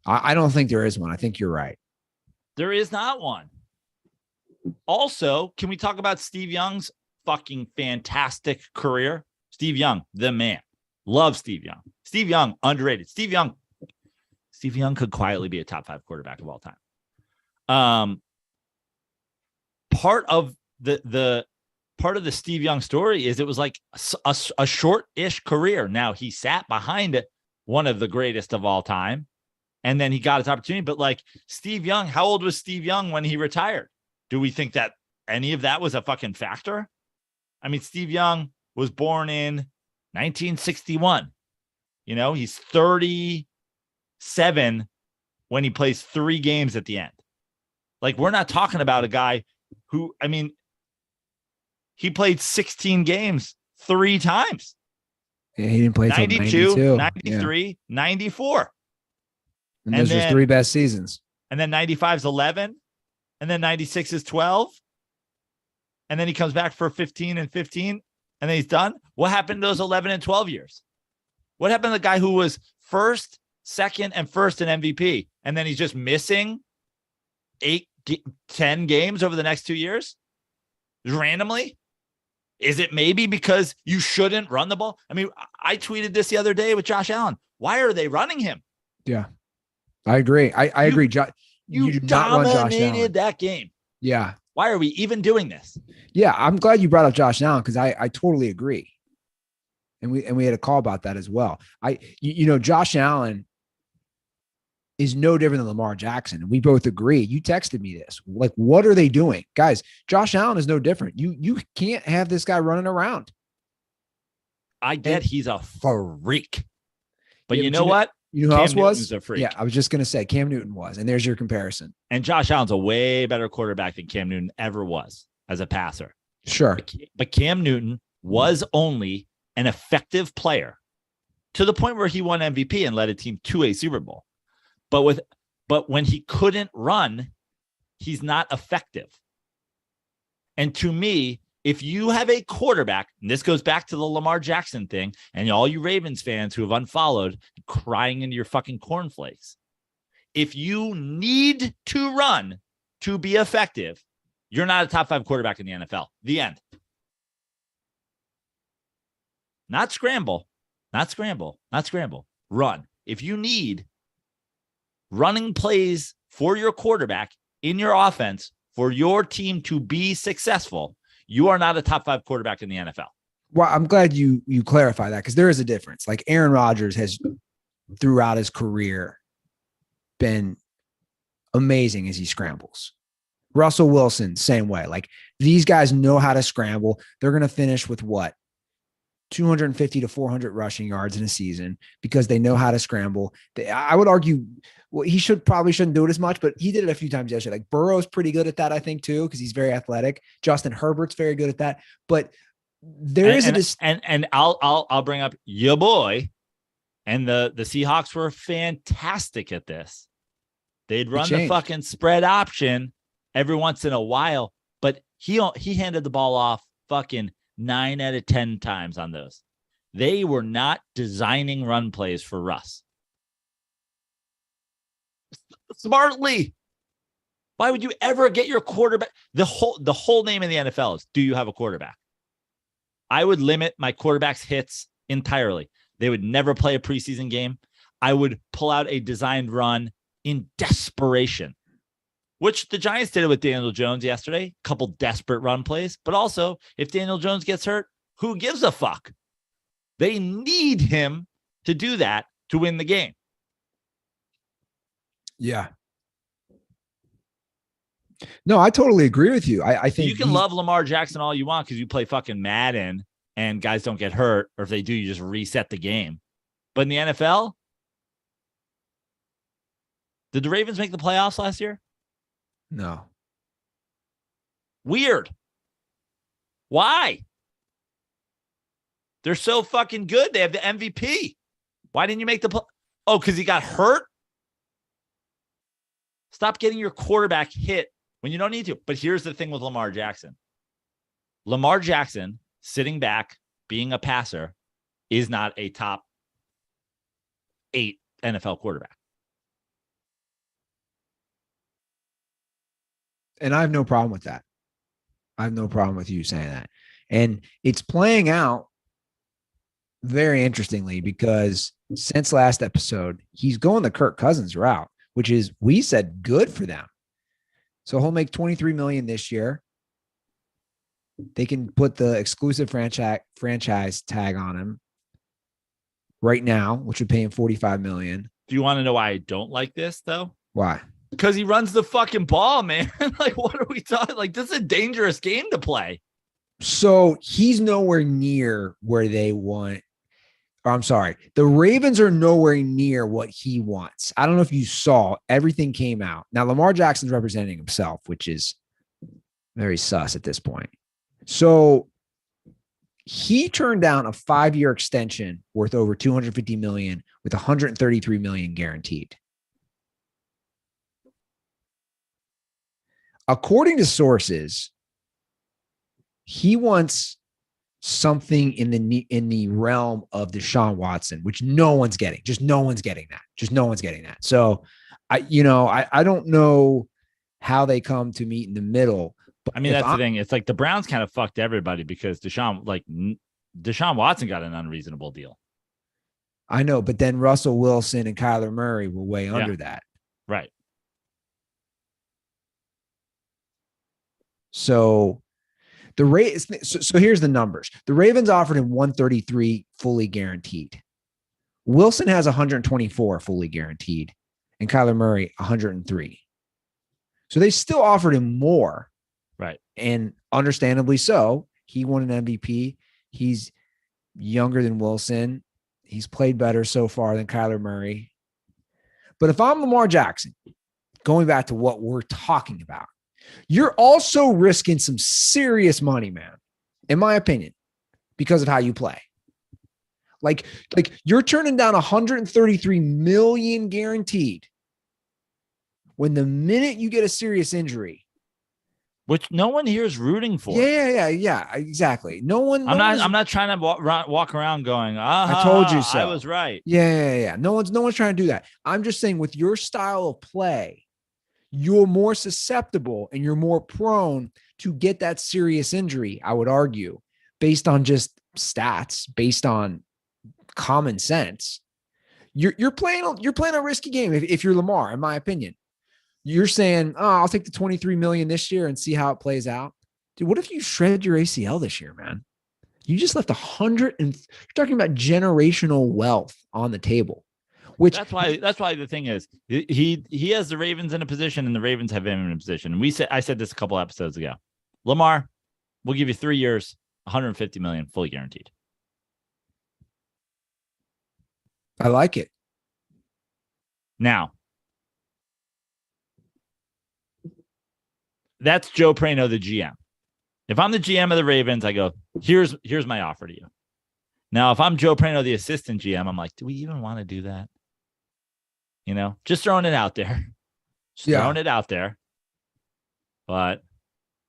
I don't think there is one. I think you're right. There is not one. Also, can we talk about Steve Young's fucking fantastic career? Steve Young, the man. Love Steve Young. Steve Young, underrated. Steve Young could quietly be a top 5 quarterback of all time. Part of the Steve Young story is it was like a short-ish career. Now he sat behind one of the greatest of all time, and then he got his opportunity. But like Steve Young, how old was Steve Young when he retired? Do we think that any of that was a fucking factor? I mean, Steve Young was born in 1961. You know, he's 37 when he plays 3 games at the end. Like, we're not talking about a guy who, I mean, he played 16 games 3 times. Yeah, he didn't play 92, 93, 94. And those are his 3 best seasons. And then 95 is 11. And then 96 is 12. And then he comes back for 15 and 15. And then he's done. What happened to those 11 and 12 years? What happened to the guy who was first, second, and first in MVP? And then he's just missing 10 games over the next 2 years? Randomly? Is it maybe because you shouldn't run the ball? I mean, I tweeted this the other day with Josh Allen. Why are they running him? Yeah, I agree. I agree. You do not run Josh Allen. dominated that game. Yeah. Why are we even doing this? Yeah, I'm glad you brought up Josh Allen because I totally agree. And we had a call about that as well. Josh Allen is no different than Lamar Jackson. And we both agree. You texted me this. Like, what are they doing? Guys, Josh Allen is no different. You can't have this guy running around. I get he's a freak. But Yeah, you know what? You know who else was? A freak. Yeah, I was just going to say Cam Newton was. And there's your comparison. And Josh Allen's a way better quarterback than Cam Newton ever was as a passer. Sure. But Cam Newton was only an effective player to the point where he won MVP and led a team to a Super Bowl. But when he couldn't run, he's not effective. And to me, if you have a quarterback, and this goes back to the Lamar Jackson thing, and all you Ravens fans who have unfollowed, crying into your fucking cornflakes, if you need to run to be effective, you're not a top 5 quarterback in the NFL. The end. Not scramble. Run. If you need running plays for your quarterback in your offense for your team to be successful, you are not a top 5 quarterback in the NFL. Well, I'm glad you clarify that, because there is a difference. Like Aaron Rodgers has throughout his career been amazing as he scrambles. Russell Wilson, same way. Like these guys know how to scramble. They're going to finish with what? 250 to 400 rushing yards in a season because they know how to scramble. I would argue he shouldn't do it as much, but he did it a few times yesterday. Like Burrow's pretty good at that, I think, too, because he's very athletic. Justin Herbert's very good at that. But I'll bring up your boy, and the Seahawks were fantastic at this. They'd run the fucking spread option every once in a while, but he handed the ball off fucking 9 out of 10 times on those. They were not designing run plays for Russ. Smartly. Why would you ever get your quarterback? The whole name in the NFL is, do you have a quarterback? I would limit my quarterback's hits entirely. They would never play a preseason game. I would pull out a designed run in desperation, which the Giants did it with Daniel Jones yesterday. A couple desperate run plays. But also, if Daniel Jones gets hurt, who gives a fuck? They need him to do that to win the game. Yeah. No, I totally agree with you. I think you can love Lamar Jackson all you want because you play fucking Madden and guys don't get hurt, or if they do, you just reset the game. But in the NFL, did the Ravens make the playoffs last year? No. Weird. Why? They're so fucking good. They have the MVP. Why didn't you make the play? Oh, because he got hurt? Stop getting your quarterback hit when you don't need to. But here's the thing with Lamar Jackson. Lamar Jackson, sitting back, being a passer, is not a top 8 NFL quarterback. And I have no problem with that. I have no problem with you saying that. And it's playing out very interestingly because since last episode, he's going the Kirk Cousins route, which is, we said, good for them. So he'll make $23 million this year. They can put the exclusive franchise tag on him right now, which would pay him $45 million. Do you want to know why I don't like this, though? Why? Because he runs the fucking ball, man. Like, what are we talking? Like, this is a dangerous game to play. So he's nowhere near where they want. Or I'm sorry. The Ravens are nowhere near what he wants. I don't know if you saw, everything came out. Now, Lamar Jackson's representing himself, which is very sus at this point. So he turned down a 5-year extension worth over $250 million with $133 million guaranteed. According to sources, he wants something in the realm of Deshaun Watson, which no one's getting. Just no one's getting that. So I don't know how they come to meet in the middle. But I mean, that's the thing. It's like the Browns kind of fucked everybody because Deshaun Watson got an unreasonable deal. I know, but then Russell Wilson and Kyler Murray were way under that. Right. So so here's the numbers. The Ravens offered him 133 fully guaranteed. Wilson has 124 fully guaranteed, and Kyler Murray 103. So they still offered him more. Right. And understandably so. He won an MVP. He's younger than Wilson. He's played better so far than Kyler Murray. But if I'm Lamar Jackson, going back to what we're talking about, you're also risking some serious money, man, in my opinion, because of how you play. Like you're turning down $133 million guaranteed when the minute you get a serious injury, which no one here is rooting for. Yeah, exactly. I'm not trying to walk around going, I told you so. I was right. Yeah. No one's trying to do that. I'm just saying, with your style of play, you're more susceptible and you're more prone to get that serious injury, I would argue, based on just stats, based on common sense. You're playing a risky game if you're Lamar, in my opinion. You're saying, oh, I'll take the 23 million this year and see how it plays out. Dude, what if you shred your ACL this year, man? You just left you're talking about generational wealth on the table. Which that's why the thing is he has the Ravens in a position and the Ravens have him in a position. And I said this a couple episodes ago. Lamar, we'll give you 3 years, 150 million, fully guaranteed. I like it. Now, that's Joe Prano, the GM. If I'm the GM of the Ravens, I go, here's my offer to you. Now, if I'm Joe Prano, the assistant GM, I'm like, do we even want to do that? You know, just throwing it out there. Throwing it out there. But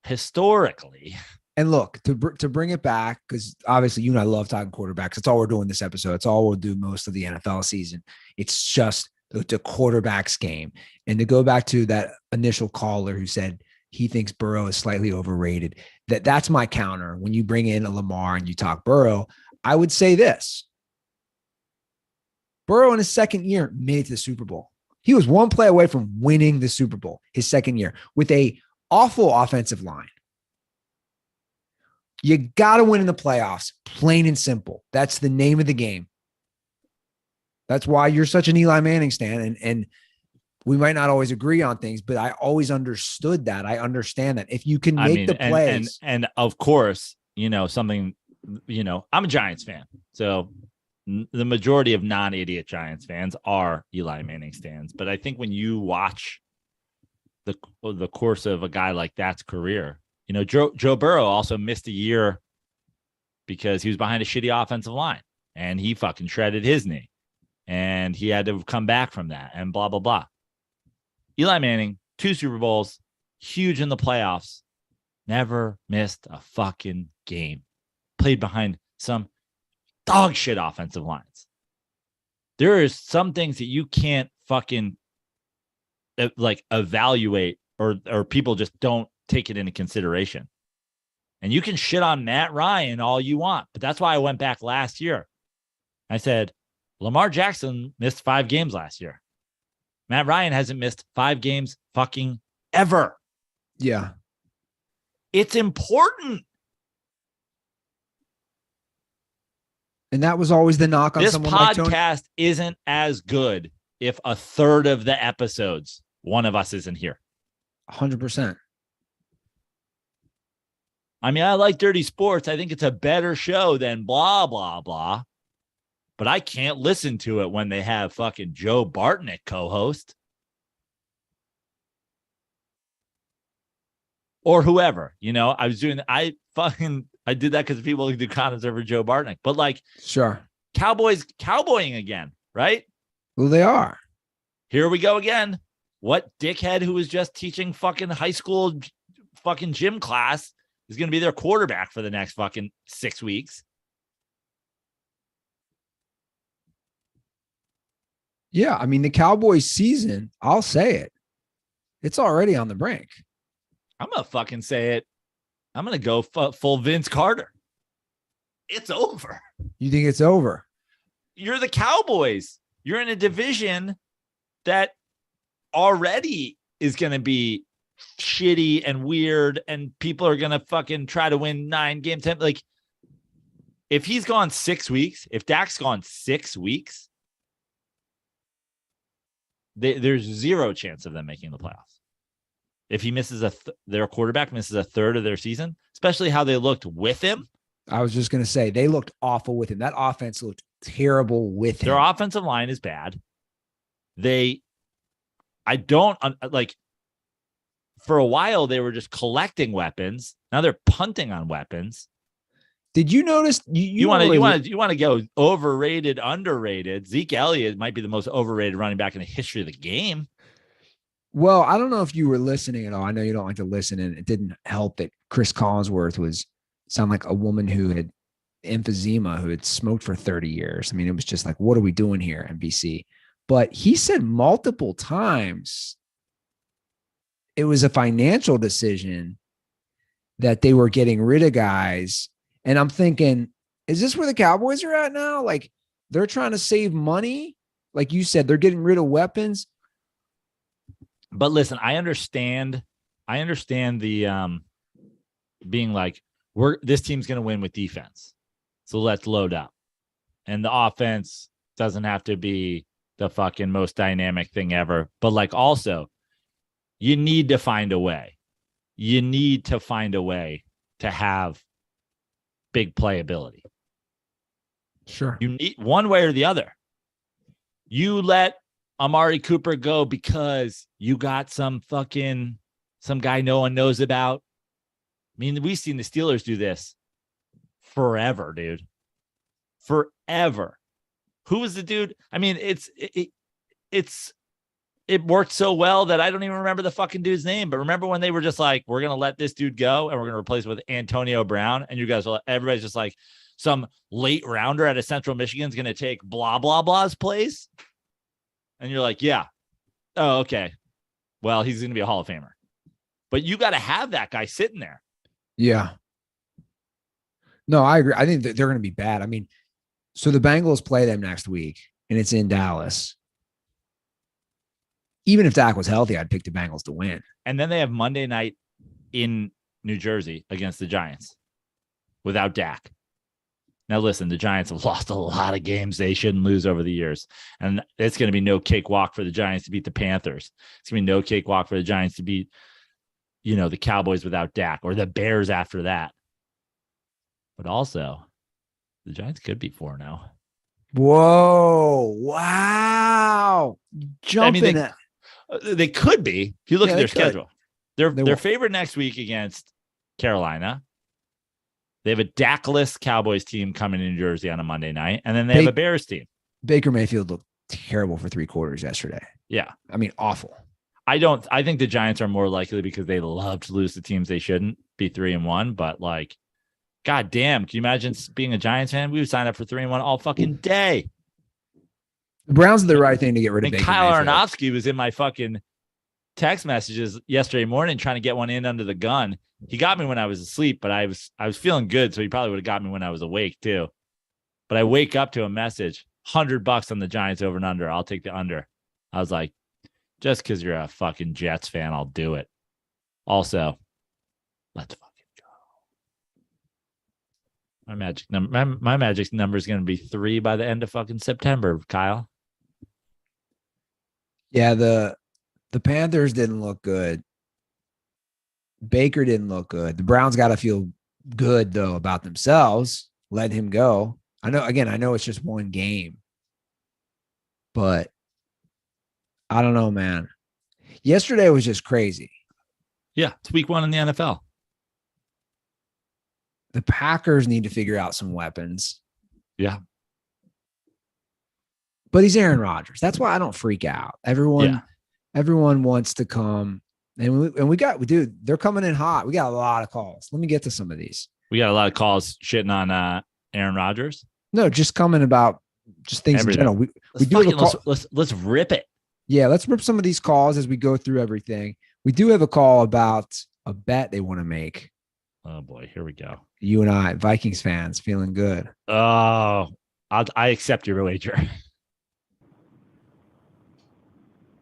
historically. And look, to bring it back, because obviously you and I love talking quarterbacks. That's all we're doing this episode. It's all we'll do most of the NFL season. It's just the quarterback's game. And to go back to that initial caller who said he thinks Burrow is slightly overrated, that's my counter. When you bring in a Lamar and you talk Burrow, I would say this. Burrow in his second year made it to the Super Bowl. He was one play away from winning the Super Bowl his second year with a awful offensive line. You got to win in the playoffs, plain and simple. That's the name of the game. That's why you're such an Eli Manning stan. And we might not always agree on things, but I always understood that. I understand that. If you can make the plays. And of course, something, I'm a Giants fan. So the majority of non-idiot Giants fans are Eli Manning stans. But I think when you watch the course of a guy like that's career, Joe Burrow also missed a year because he was behind a shitty offensive line and he fucking shredded his knee and he had to come back from that and blah, blah, blah. Eli Manning, 2 Super Bowls, huge in the playoffs, never missed a fucking game, played behind some dog shit offensive lines. There is some things that you can't fucking evaluate or people just don't take it into consideration. And you can shit on Matt Ryan all you want, but that's why I went back last year. I said, Lamar Jackson missed 5 games last year. Matt Ryan hasn't missed 5 games fucking ever. Yeah. It's important. And that was always the knock on this someone like Tony. This podcast isn't as good if a third of the episodes, one of us isn't here. 100%. I mean, I like Dirty Sports. I think it's a better show than blah, blah, blah. But I can't listen to it when they have fucking Joe Bartnick co-host. Or whoever, I did that because people do comments over Joe Bartnick. But sure. Cowboys cowboying again, right? Well, they are. Here we go again. What dickhead who was just teaching fucking high school fucking gym class is going to be their quarterback for the next fucking 6 weeks? Yeah, I mean, the Cowboys season, I'll say it. It's already on the brink. I'm going to fucking say it. I'm going to go full Vince Carter. It's over. You think it's over? You're the Cowboys. You're in a division that already is going to be shitty and weird, and people are going to fucking try to win 9 games. If he's gone 6 weeks, if Dak's gone 6 weeks, there's zero chance of them making the playoffs. If he misses their quarterback misses a third of their season, especially how they looked with him. I was just going to say, they looked awful with him. That offense looked terrible with him. Their offensive line is bad. For a while, they were just collecting weapons. Now they're punting on weapons. Did you notice? You want to go overrated, underrated? Zeke Elliott might be the most overrated running back in the history of the game. Well, I don't know if you were listening at all. I know you don't like to listen, and it didn't help that Chris Collinsworth sound like a woman who had emphysema, who had smoked for 30 years. I mean, it was just like, what are we doing here, NBC? But he said multiple times it was a financial decision that they were getting rid of guys. And I'm thinking, is this where the Cowboys are at now? Like, they're trying to save money. Like you said, they're getting rid of weapons. But listen, I understand the being like, this team's going to win with defense. So let's load up. And the offense doesn't have to be the fucking most dynamic thing ever. But like, also, you need to find a way. You need to find a way to have big playability. Sure. You need one way or the other. You let Amari Cooper go because you got some guy no one knows about. I mean, we've seen the Steelers do this forever, dude. Forever. Who was the dude? I mean, it worked so well that I don't even remember the fucking dude's name. But remember when they were just like, we're going to let this dude go and we're going to replace it with Antonio Brown. And you guys, everybody's just like, some late rounder out of Central Michigan is going to take blah, blah, blah's place. And you're like, yeah. Oh, okay. Well, he's going to be a Hall of Famer. But you got to have that guy sitting there. Yeah. No, I agree. I think that they're going to be bad. I mean, so the Bengals play them next week, and it's in Dallas. Even if Dak was healthy, I'd pick the Bengals to win. And then they have Monday night in New Jersey against the Giants without Dak. Now, listen, the Giants have lost a lot of games they shouldn't lose over the years. And it's going to be no cakewalk for the Giants to beat the Panthers. It's going to be no cakewalk for the Giants to beat, the Cowboys without Dak or the Bears after that. But also, the Giants could be 4-0. Whoa. Wow. Jumping I mean, they could be. If you look at their schedule. They're favored next week against Carolina. They have a Dak-less Cowboys team coming in New Jersey on a Monday night, and then they have a Bears team. Baker Mayfield looked terrible for 3 quarters yesterday. Yeah. I mean, awful. I think the Giants are more likely because they love to lose to teams they shouldn't be 3-1, but like, God damn, can you imagine being a Giants fan? We would sign up for 3-1 all fucking day. The Browns are the right thing to get rid of Baker Kyle Mayfield. Aronofsky was in my fucking text messages yesterday morning trying to get one in under the gun. He got me when I was asleep, but I was feeling good, so he probably would have got me when I was awake too. But I wake up to a message, $100 on the Giants over and under. I'll take the under. I was like, just because you're a fucking Jets fan, I'll do it. Also, let's fucking go. My magic number is going to be 3 by the end of fucking September, Kyle. Yeah, the Panthers didn't look good. Baker didn't look good. The Browns got to feel good, though, about themselves. Let him go. I know it's just one game. But I don't know, man. Yesterday was just crazy. Yeah, it's week 1 in the NFL. The Packers need to figure out some weapons. Yeah. But he's Aaron Rodgers. That's why I don't freak out. Everyone wants to come. And they're coming in hot. We got a lot of calls. Let me get to some of these. We got a lot of calls shitting on Aaron Rodgers. No, just coming about just things in general. Let's rip it. Yeah, let's rip some of these calls as we go through everything. We do have a call about a bet they want to make. Oh boy, here we go. You and I, Vikings fans, feeling good. Oh, I accept your wager.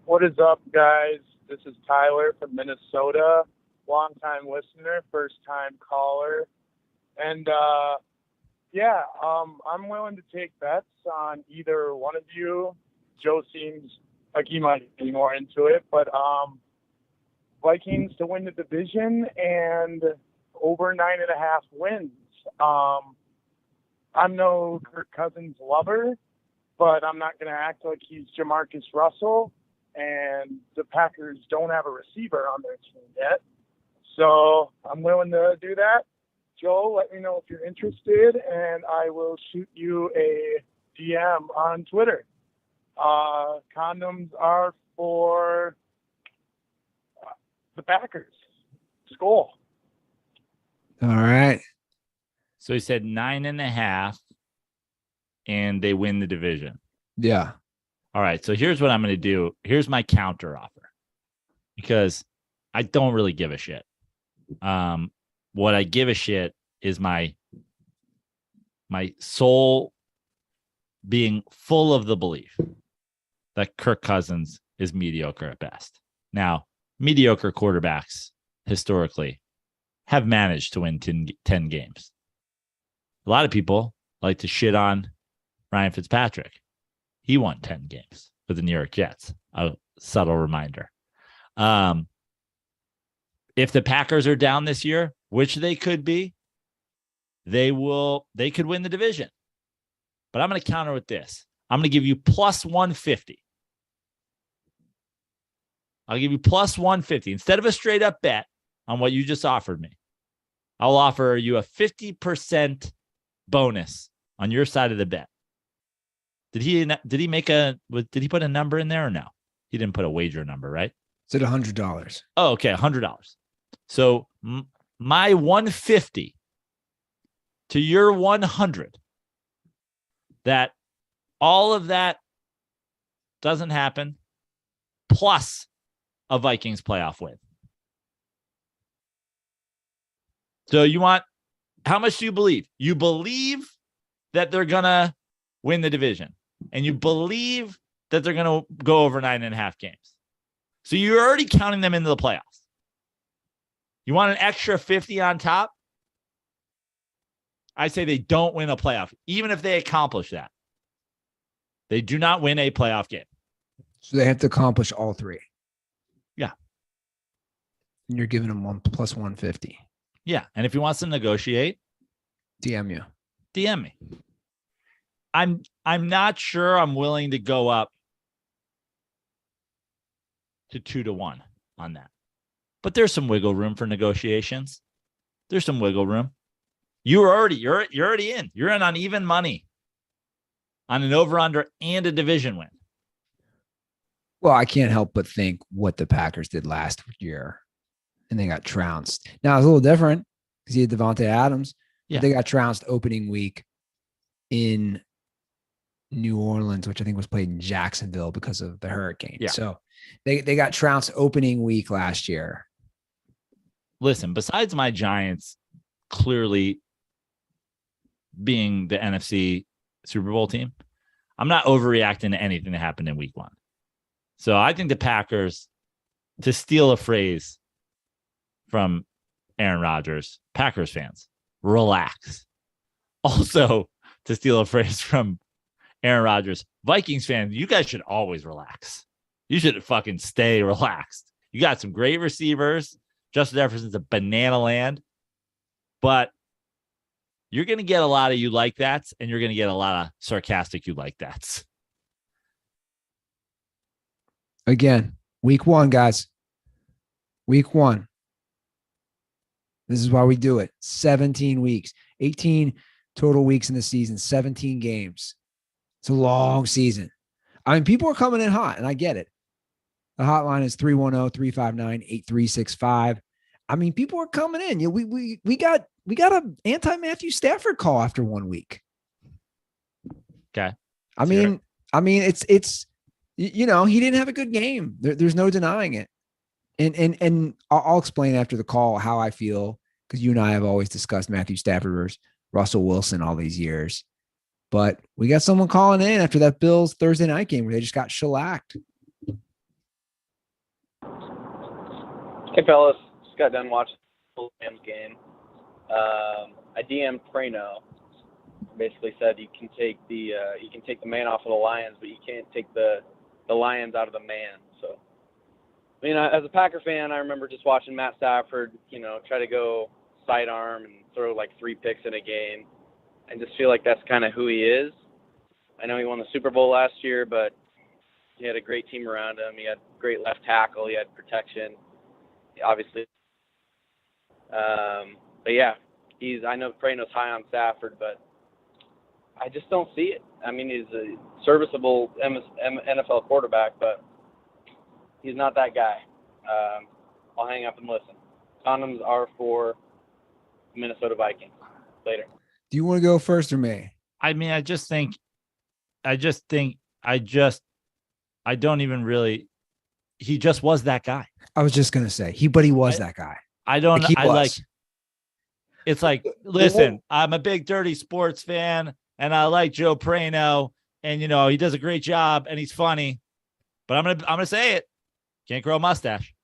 What is up, guys? This is Tyler from Minnesota, longtime listener, first-time caller. And, I'm willing to take bets on either one of you. Joe seems like he might be more into it, but Vikings to win the division and over 9.5 wins. I'm no Kirk Cousins lover, but I'm not going to act like he's Jamarcus Russell. And the Packers don't have a receiver on their team yet. So I'm willing to do that. Joe, let me know if you're interested, and I will shoot you a DM on Twitter. Condoms are for the Packers. Skol. All right. So he said 9.5, and they win the division. Yeah. All right, so here's what I'm going to do. Here's my counter offer because I don't really give a shit. What I give a shit is my soul being full of the belief that Kirk Cousins is mediocre at best. Now, mediocre quarterbacks historically have managed to win 10 games. A lot of people like to shit on Ryan Fitzpatrick. He won 10 games with the New York Jets. A subtle reminder. If the Packers are down this year, which they could be, they could win the division. But I'm going to counter with this. I'm going to give you plus 150. I'll give you plus 150. Instead of a straight up bet on what you just offered me, I'll offer you a 50% bonus on your side of the bet. Did he put a number in there or no? He didn't put a wager number, right? It's at $100. Oh, okay. $100. So my 150 to your 100, that all of that doesn't happen, plus a Vikings playoff win. So how much do you believe? You believe that they're going to win the division, and you believe that they're going to go over 9.5 games. So you're already counting them into the playoffs. You want an extra 50 on top? I say they don't win a playoff, even if they accomplish that. They do not win a playoff game. So they have to accomplish all three. Yeah. And you're giving them one plus 150. Yeah. And if he wants to negotiate, DM you. DM me. I'm not sure I'm willing to go up to 2-1 on that. But there's some wiggle room for negotiations. There's some wiggle room. You're already in. You're in on even money on an over-under and a division win. Well, I can't help but think what the Packers did last year, and they got trounced. Now, it's a little different because he had Devontae Adams. Yeah. They got trounced opening week in New Orleans, which I think was played in Jacksonville because of the hurricane. Yeah. So they got trounced opening week last year. Listen, besides my Giants clearly being the NFC Super Bowl team, I'm not overreacting to anything that happened in week 1. So I think the Packers, to steal a phrase from Aaron Rodgers, Packers fans, relax. Also, to steal a phrase from Aaron Rodgers, Vikings fans, you guys should always relax. You should fucking stay relaxed. You got some great receivers. Justin Jefferson's a banana land. But you're going to get a lot of you like that's, and you're going to get a lot of sarcastic you like that's. Again, week 1, guys. Week 1. This is why we do it. 17 weeks, 18 total weeks in the season, 17 games. It's a long season. I mean, people are coming in hot, and I get it. The hotline is 310-359-8365. I mean, people are coming in. You know, we got an anti-Matthew Stafford call after 1 week. Okay. I mean, it's you know, he didn't have a good game. There's no denying it. And I'll explain after the call how I feel, because you and I have always discussed Matthew Stafford versus Russell Wilson all these years. But we got someone calling in after that Bills Thursday night game where they just got shellacked. Hey, fellas. Just got done watching the Rams game. I DM'd Prano. Basically said you can take the man off of the Lions, but you can't take the Lions out of the man. So, I mean, as a Packer fan, I remember just watching Matt Stafford, you know, try to go sidearm and throw like 3 picks in a game. And just feel like that's kind of who he is. I know he won the Super Bowl last year, but he had a great team around him. He had great left tackle. He had protection, obviously. But yeah, I know Prano's high on Stafford, but I just don't see it. I mean, he's a serviceable NFL quarterback, but he's not that guy. I'll hang up and listen. Condoms are for Minnesota Vikings. Later. Do you want to go first or me? I mean, I don't even really, he just was that guy. I was just going to say he was that guy. It's like, listen, I'm a big Dirty Sports fan and I like Joe Prano and, you know, he does a great job and he's funny, but I'm going to say it. Can't grow a mustache.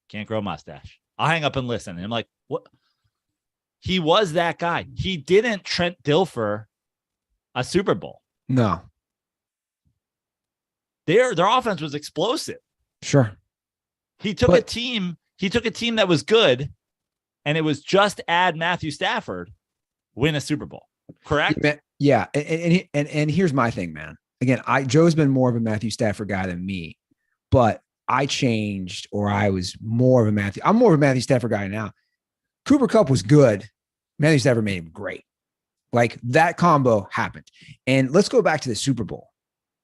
Can't grow a mustache. I'll hang up and listen. And I'm like, what? He was that guy. He didn't Trent Dilfer a Super Bowl. No. Their offense was explosive. Sure. He took a team that was good, and it was just add Matthew Stafford, win a Super Bowl. Correct? Yeah. And here's my thing, man. Again, Joe's been more of a Matthew Stafford guy than me, but I changed, or I was more of a I'm more of a Matthew Stafford guy now. Cooper Kupp was good. Matthew Stafford made him great. Like, that combo happened. And let's go back to the Super Bowl.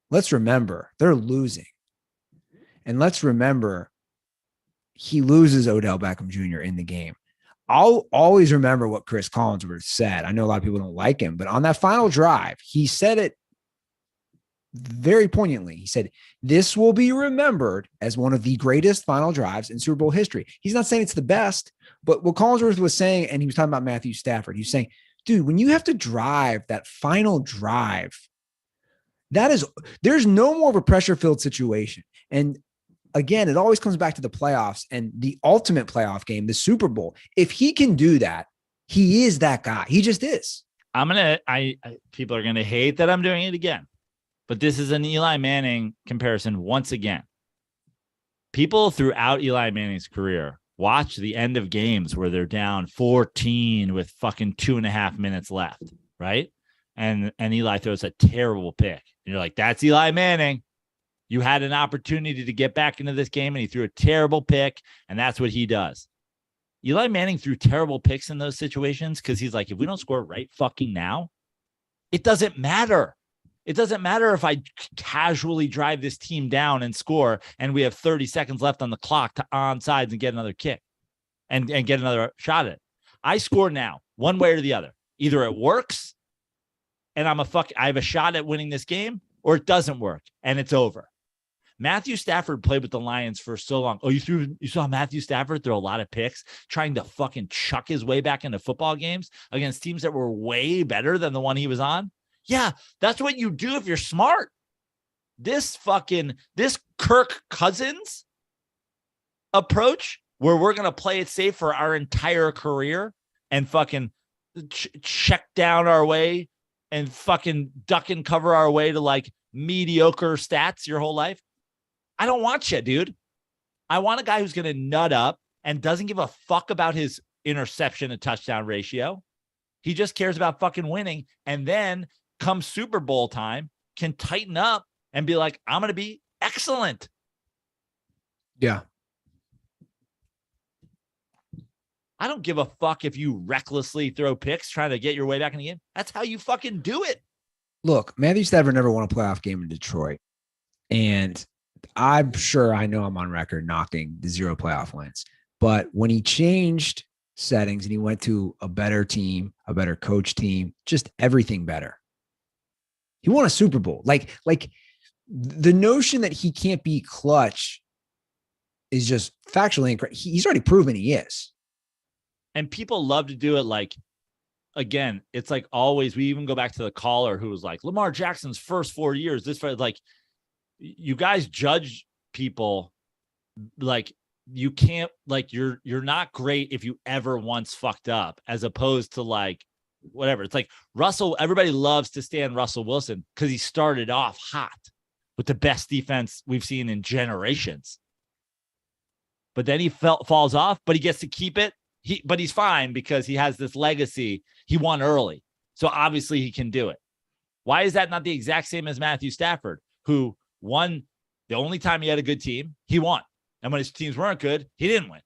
Let's remember they're losing. And let's remember he loses Odell Beckham Jr. in the game. I'll always remember what Chris Collinsworth said. I know a lot of people don't like him, but on that final drive, he said it very poignantly. He said, this will be remembered as one of the greatest final drives in Super Bowl history. He's not saying it's the best, but what Collinsworth was saying, and he was talking about Matthew Stafford, he was saying, dude, when you have to drive that final drive, there's no more of a pressure-filled situation. And again, it always comes back to the playoffs and the ultimate playoff game, the Super Bowl. If he can do that, he is that guy. He just is. People are going to hate that I'm doing it again, but this is an Eli Manning comparison once again. People throughout Eli Manning's career watch the end of games where they're down 14 with fucking 2.5 minutes left, right? And Eli throws a terrible pick. And you're like, that's Eli Manning. You had an opportunity to get back into this game, and he threw a terrible pick, and that's what he does. Eli Manning threw terrible picks in those situations because he's like, if we don't score right fucking now, it doesn't matter. It doesn't matter if I casually drive this team down and score, and we have 30 seconds left on the clock to onside and get another kick and get another shot at it. I score now, one way or the other. Either it works and I have a shot at winning this game, or it doesn't work and it's over. Matthew Stafford played with the Lions for so long. Oh, you saw Matthew Stafford throw a lot of picks, trying to fucking chuck his way back into football games against teams that were way better than the one he was on. Yeah, that's what you do if you're smart. This Kirk Cousins approach, where we're going to play it safe for our entire career and fucking check down our way and fucking duck and cover our way to like mediocre stats your whole life. I don't want you, dude. I want a guy who's going to nut up and doesn't give a fuck about his interception to touchdown ratio. He just cares about fucking winning. And then come Super Bowl time, can tighten up and be like, I'm going to be excellent. Yeah. I don't give a fuck if you recklessly throw picks trying to get your way back in the game. That's how you fucking do it. Look, Matthew Stafford never won a playoff game in Detroit. And I'm sure I'm on record knocking the 0 playoff wins. But when he changed settings and he went to a better team, a better coach team, just everything better, he won a Super Bowl. Like the notion that he can't be clutch is just factually incorrect. He's already proven he is. And people love to do it. Like, again, it's like always, we even go back to the caller who was like, Lamar Jackson's first 4 years, like, you guys judge people like you can't, like, you're not great if you ever once fucked up, as opposed to like whatever. It's like Russell, everybody loves to stand Russell Wilson because he started off hot with the best defense we've seen in generations. But then he falls off, but he gets to keep it. But he's fine because he has this legacy. He won early. So obviously he can do it. Why is that not the exact same as Matthew Stafford, who won the only time he had a good team? He won. And when his teams weren't good, he didn't win.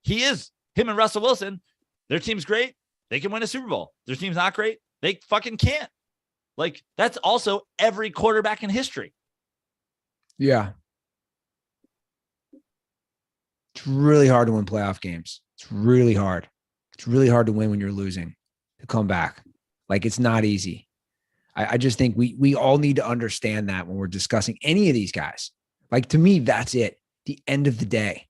Him and Russell Wilson, their team's great. They can win a Super Bowl. Their team's not great. They fucking can't. Like, that's also every quarterback in history. Yeah. It's really hard to win playoff games. It's really hard. It's really hard to win when you're losing, to come back. Like, it's not easy. I just think we all need to understand that when we're discussing any of these guys. Like, to me, that's it. The end of the day.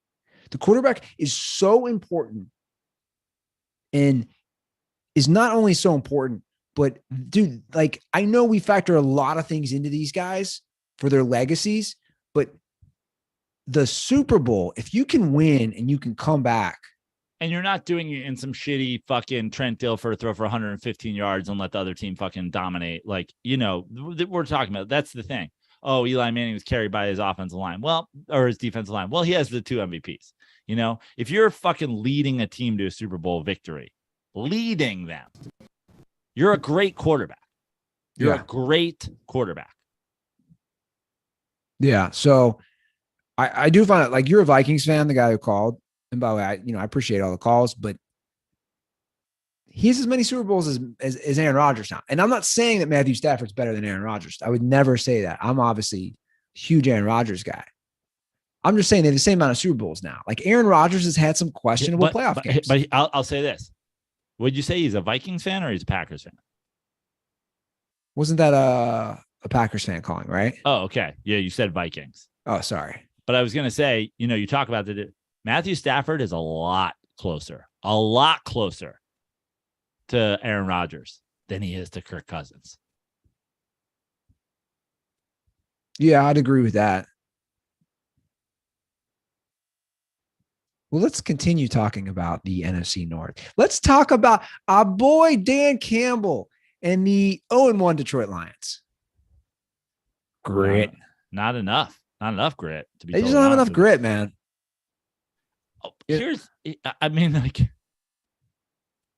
The quarterback is so important, and is not only so important, but dude, like, I know we factor a lot of things into these guys for their legacies, but the Super Bowl, if you can win and you can come back. And you're not doing it in some shitty fucking Trent Dilfer throw for 115 yards and let the other team fucking dominate. Like, we're talking about, that's the thing. Oh, Eli Manning was carried by his offensive line. Well, or his defensive line. Well, he has the 2 MVPs. If you're fucking leading a team to a Super Bowl victory, leading them, you're a great quarterback. You're a great quarterback. Yeah. So I do find it, like, you're a Vikings fan, the guy who called. And by the way, I appreciate all the calls, but he has as many Super Bowls as Aaron Rodgers now. And I'm not saying that Matthew Stafford's better than Aaron Rodgers. I would never say that. I'm obviously a huge Aaron Rodgers guy. I'm just saying they have the same amount of Super Bowls now. Like, Aaron Rodgers has had some questionable playoff games. But I'll say this. Would you say he's a Vikings fan or he's a Packers fan? Wasn't that a Packers fan calling, right? Oh, okay. Yeah, you said Vikings. Oh, sorry. But I was going to say, you talk about Matthew Stafford is a lot closer to Aaron Rodgers than he is to Kirk Cousins. Yeah, I'd agree with that. Well, let's continue talking about the NFC North. Let's talk about our boy Dan Campbell and the 0-1 Detroit Lions. Grit. Not enough. Not enough grit. They just don't have enough grit, man.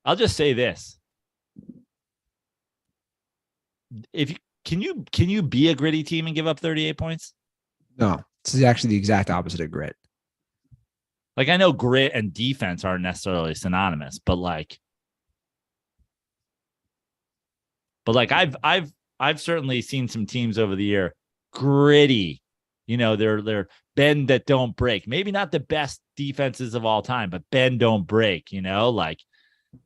I'll just say this. Can you be a gritty team and give up 38 points? No, this is actually the exact opposite of grit. Like, I know grit and defense aren't necessarily synonymous, but I've certainly seen some teams over the year gritty. They're bend that don't break. Maybe not the best defenses of all time, but bend don't break. Like,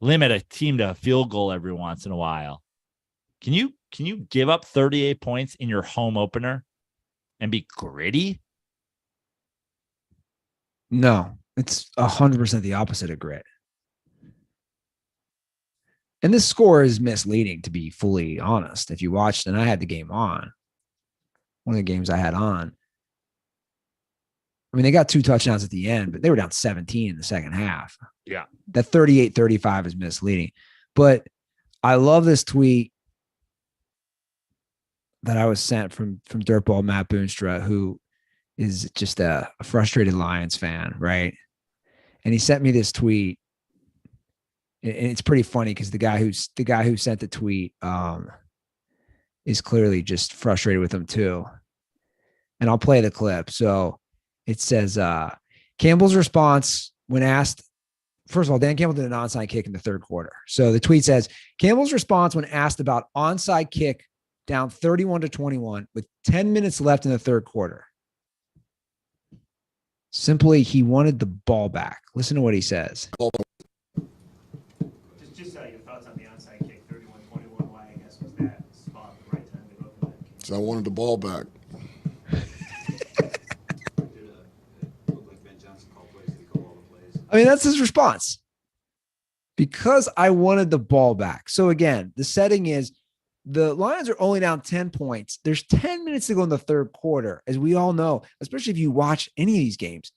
limit a team to a field goal every once in a while. Can you give up 38 points in your home opener and be gritty? No, it's 100% the opposite of grit. And this score is misleading, to be fully honest. If you watched, and I had the game on, one of the games I had on, they got 2 touchdowns at the end, but they were down 17 in the second half. Yeah. That 38-35 is misleading. But I love this tweet that I was sent from DirtBall Matt Boonstra, who is just a frustrated Lions fan, right? And he sent me this tweet, and it's pretty funny because the guy who sent the tweet is clearly just frustrated with him too. And I'll play the clip. So it says Campbell's response when asked. First of all, Dan Campbell did an onside kick in the third quarter. So the tweet says Campbell's response when asked about onside kick down 31-21 with 10 minutes left in the third quarter. Simply, he wanted the ball back. Listen to what he says. Just your thoughts on the onside kick, 31-21. Why, I guess, was that spot the right time to go for that kick? So I wanted the ball back. That's his response. Because I wanted the ball back. So again, the setting is the Lions are only down 10 points. There's 10 minutes to go in the third quarter, as we all know, especially if you watch any of these games.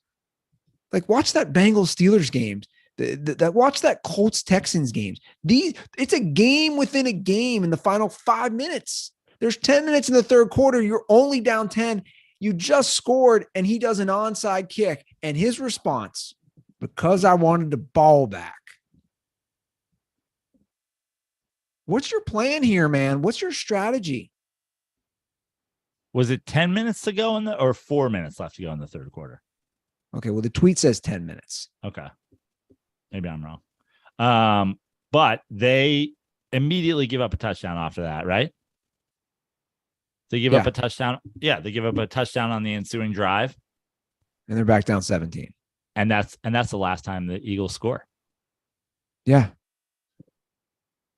Like, watch that Bengals-Steelers games. Watch that Colts-Texans games. It's a game within a game in the final 5 minutes. There's 10 minutes in the third quarter. You're only down 10. You just scored, and he does an onside kick. And his response, because I wanted the ball back. What's your plan here, man? What's your strategy? Was it 10 minutes to go or 4 minutes left to go in the third quarter? Okay, well, the tweet says 10 minutes. Okay. Maybe I'm wrong. But they immediately give up a touchdown after that, right? They give up a touchdown. Yeah, they give up a touchdown on the ensuing drive. And they're back down 17. And that's the last time the Eagles score. Yeah.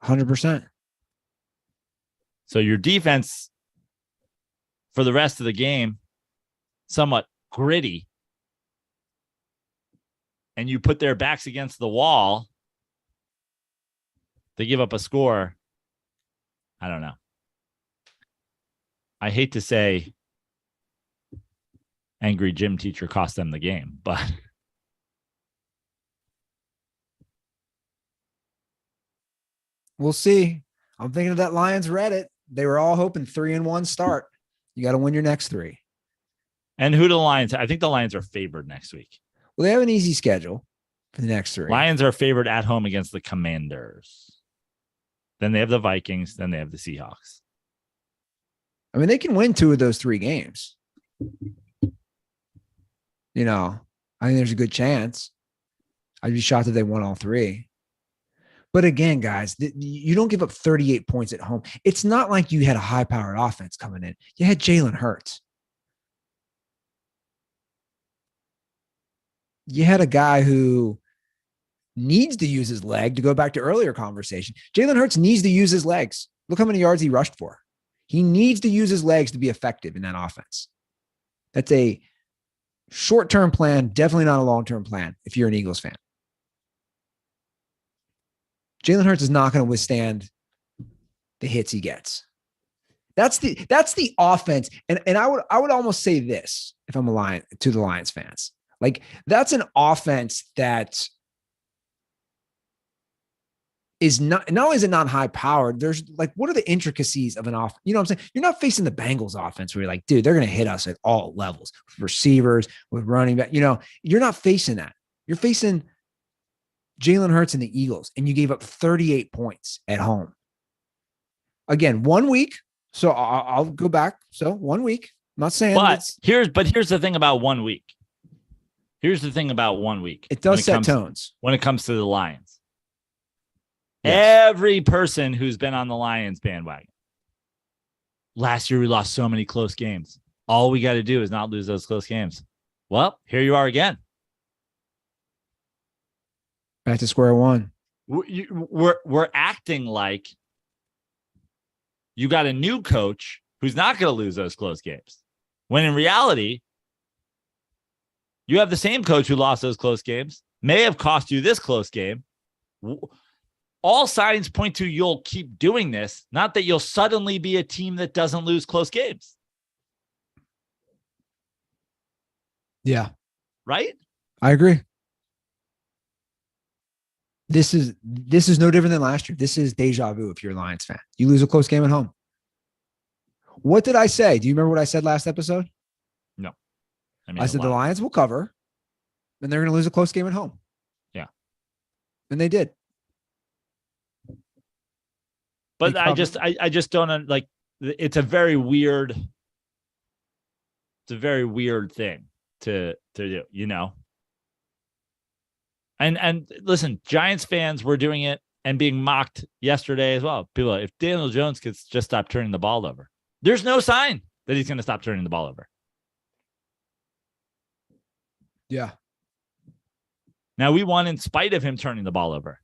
100%. So your defense for the rest of the game, somewhat gritty, and you put their backs against the wall, they give up a score. I don't know. I hate to say, angry gym teacher cost them the game. But we'll see. I'm thinking of that Lions Reddit. They were all hoping 3-1 start. You got to win your next 3. and who do the Lions? I think the Lions are favored next week. Well, they have an easy schedule for the next 3. Lions are favored at home against the Commanders. Then they have the Vikings. Then they have the Seahawks. I mean, they can win 2 of those 3 games. You know, I think there's a good chance. I'd be shocked if they won all 3. But again, guys, you don't give up 38 points at home. It's not like you had a high-powered offense coming in. You had Jalen Hurts. You had a guy who needs to use his leg, to go back to earlier conversation. Jalen Hurts needs to use his legs. Look how many yards he rushed for. He needs to use his legs to be effective in that offense. That's a short-term plan, definitely not a long-term plan if you're an Eagles fan. Jalen Hurts is not going to withstand the hits he gets. That's the offense. And I would almost say this if I'm a Lion to the Lions fans. Like, that's an offense that is not only is it not high powered, there's like, what are the intricacies of an offense? You know what I'm saying? You're not facing the Bengals offense where you're like, dude, they're going to hit us at all levels, with receivers, with running back. You know, you're not facing that. You're facing Jalen Hurts and the Eagles, and you gave up 38 points at home. Again, 1 week. So I'll go back. So 1 week. I'm not saying, but here's the thing about 1 week. Here's the thing about 1 week. It does set tones when it comes to the Lions. Yes. Every person who's been on the Lions bandwagon. Last year, we lost so many close games. All we got to do is not lose those close games. Well, here you are again. Back to square one. We're acting like you got a new coach who's not going to lose those close games. When in reality, you have the same coach who lost those close games, may have cost you this close game. All signs point to you'll keep doing this, not that you'll suddenly be a team that doesn't lose close games. Yeah. Right? I agree. This is no different than last year. This is deja vu if you're a Lions fan. You lose a close game at home. What did I say? Do you remember what I said last episode? No. I said the Lions will cover, and they're going to lose a close game at home. Yeah. And they did. But I just don't like, it's a very weird thing to do, you know? And listen, Giants fans were doing it and being mocked yesterday as well. People, if Daniel Jones could just stop turning the ball over, there's no sign that he's going to stop turning the ball over. Yeah. Now, we won in spite of him turning the ball over.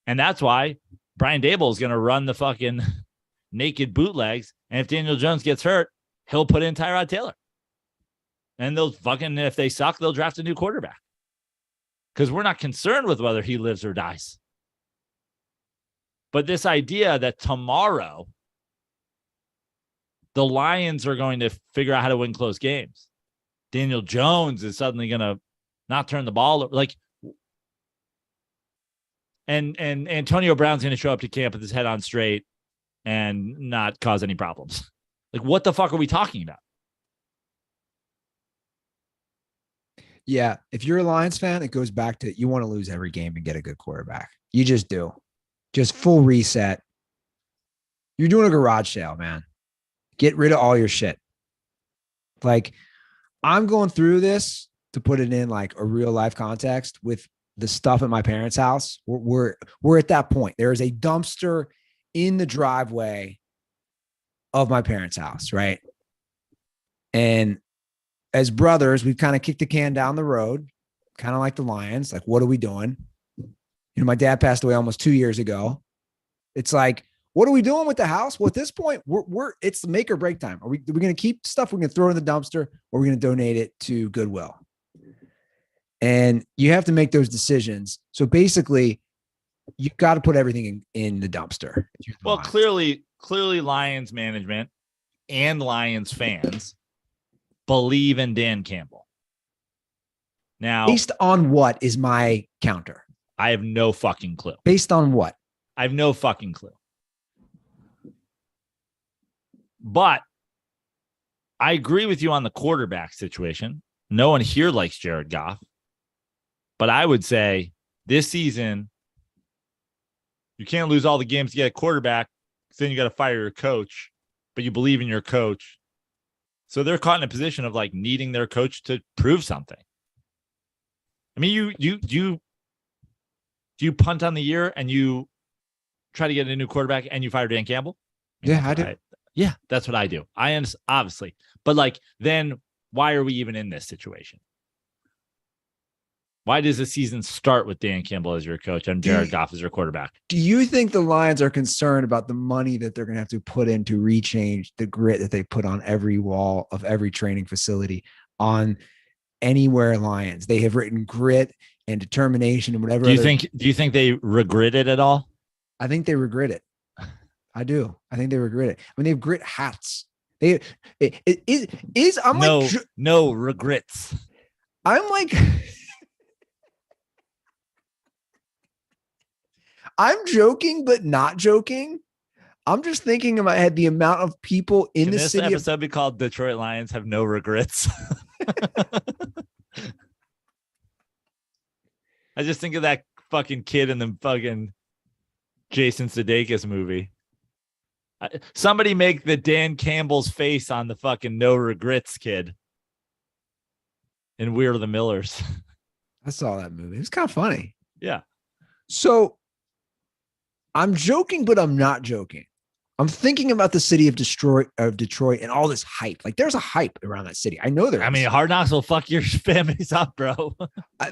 And that's why Brian Dable is going to run the fucking naked bootlegs. And if Daniel Jones gets hurt, he'll put in Tyrod Taylor. And they'll fucking, if they suck, they'll draft a new quarterback. Because we're not concerned with whether he lives or dies. But this idea that tomorrow the Lions are going to figure out how to win close games. Daniel Jones is suddenly going to not turn the ball. Like, and Antonio Brown's going to show up to camp with his head on straight and not cause any problems. Like, what the fuck are we talking about? Yeah. If you're a Lions fan, it goes back to you want to lose every game and get a good quarterback. You just do. Just full reset. You're doing a garage sale, man. Get rid of all your shit. Like, I'm going through this to put it in like a real life context with the stuff at my parents' house. We're at that point. There is a dumpster in the driveway of my parents' house, right? And as brothers, we've kind of kicked the can down the road, kind of like the Lions. Like, what are we doing? You know, my dad passed away almost 2 years ago. It's like, what are we doing with the house? Well, at this point, it's the make or break time. Are we going to keep stuff? We're going to throw it in the dumpster, or we're going to donate it to Goodwill. And you have to make those decisions. So basically, you got to put everything in the dumpster. Well, clearly Lions management and Lions fans believe in Dan Campbell. Now, Based on what is my counter? I have no fucking clue. Based on what? I have no fucking clue. But I agree with you on the quarterback situation. No one here likes Jared Goff. But I would say this season, you can't lose all the games to get a quarterback. Then you got to fire your coach, but you believe in your coach. So they're caught in a position of like needing their coach to prove something. I mean, you punt on the year and you try to get a new quarterback and you fire Dan Campbell? Yeah, I do. Yeah, that's what I do. I understand, obviously. But like, then why are we even in this situation? Why does the season start with Dan Campbell as your coach and Jared Goff as your quarterback? Do you think the Lions are concerned about the money that they're going to have to put in to rechange the grit that they put on every wall of every training facility on anywhere Lions? They have written grit and determination and whatever. Do you think they regret it at all? I think they regret it. I do. I think they regret it. I mean, they have grit hats. I'm no regrets. I'm like, I'm joking, but not joking. I'm just thinking in my head the amount of people in the city. This episode be called Detroit Lions Have No Regrets. I just think of that fucking kid in the fucking Jason Sudeikis movie. Somebody make the Dan Campbell's face on the fucking No Regrets kid in We're the Millers. I saw that movie. It was kind of funny. Yeah. So I'm joking, but I'm not joking. I'm thinking about the city of Detroit and all this hype. Like there's a hype around that city. I know there is. I mean, Hard Knocks will fuck your families up, bro.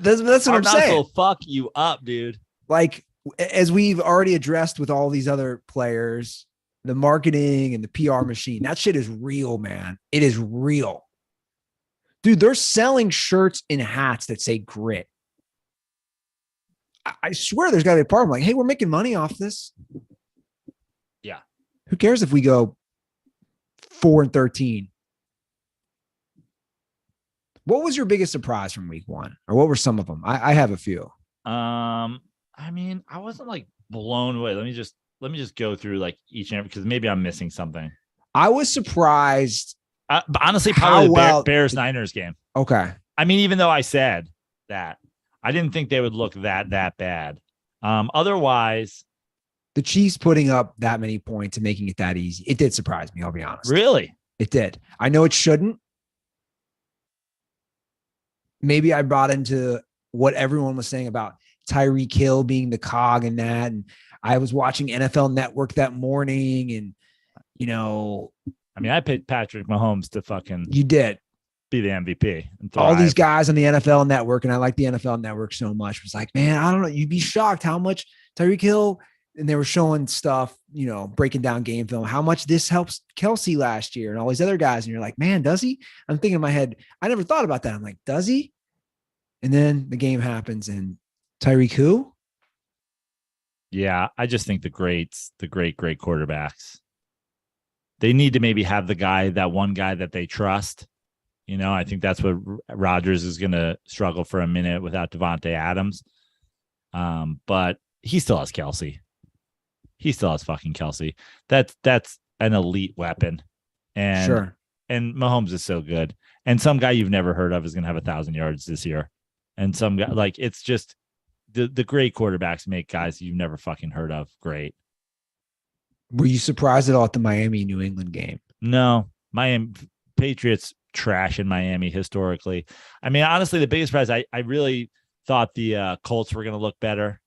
That's what I'm saying. Hard Knocks will fuck you up, dude. Like as we've already addressed with all these other players, the marketing and the PR machine, that shit is real, man. It is real. Dude, they're selling shirts and hats that say grit. I swear there's got to be a part of them like, hey, we're making money off this. Yeah. Who cares if we go 4-13? What was your biggest surprise from week one? Or what were some of them? I have a few. I mean, I wasn't like blown away. Let me just go through like each and every, because maybe I'm missing something. I was surprised. But honestly, probably the Bears-Niners game. Okay. I mean, even though I said that, I didn't think they would look that bad. Otherwise, the Chiefs putting up that many points and making it that easy, it did surprise me, I'll be honest. Really? It did. I know it shouldn't. Maybe I brought into what everyone was saying about Tyreek Hill being the cog in that. And I was watching NFL Network that morning and, you know. I mean, I picked Patrick Mahomes to fucking. You did. Be the MVP. All these guys on the NFL Network, and I like the NFL Network so much. It was like, man, I don't know. You'd be shocked how much Tyreek Hill, and they were showing stuff, you know, breaking down game film, how much this helps Kelsey last year and all these other guys. And you're like, man, does he? I'm thinking in my head, I never thought about that. I'm like, does he? And then the game happens and Tyreek who? Yeah, I just think the great quarterbacks, they need to maybe have that one guy that they trust. You know, I think that's what Rodgers is going to struggle for a minute without Devontae Adams. But he still has Kelsey. He still has fucking Kelsey. That's an elite weapon. And sure. And Mahomes is so good. And some guy you've never heard of is going to have 1,000 yards this year. And some guy, like, it's just the great quarterbacks make guys you've never fucking heard of great. Were you surprised at all at the Miami-New England game? No. Miami Patriots trash in Miami historically. I mean, honestly, the biggest surprise, I really thought the Colts were going to look better.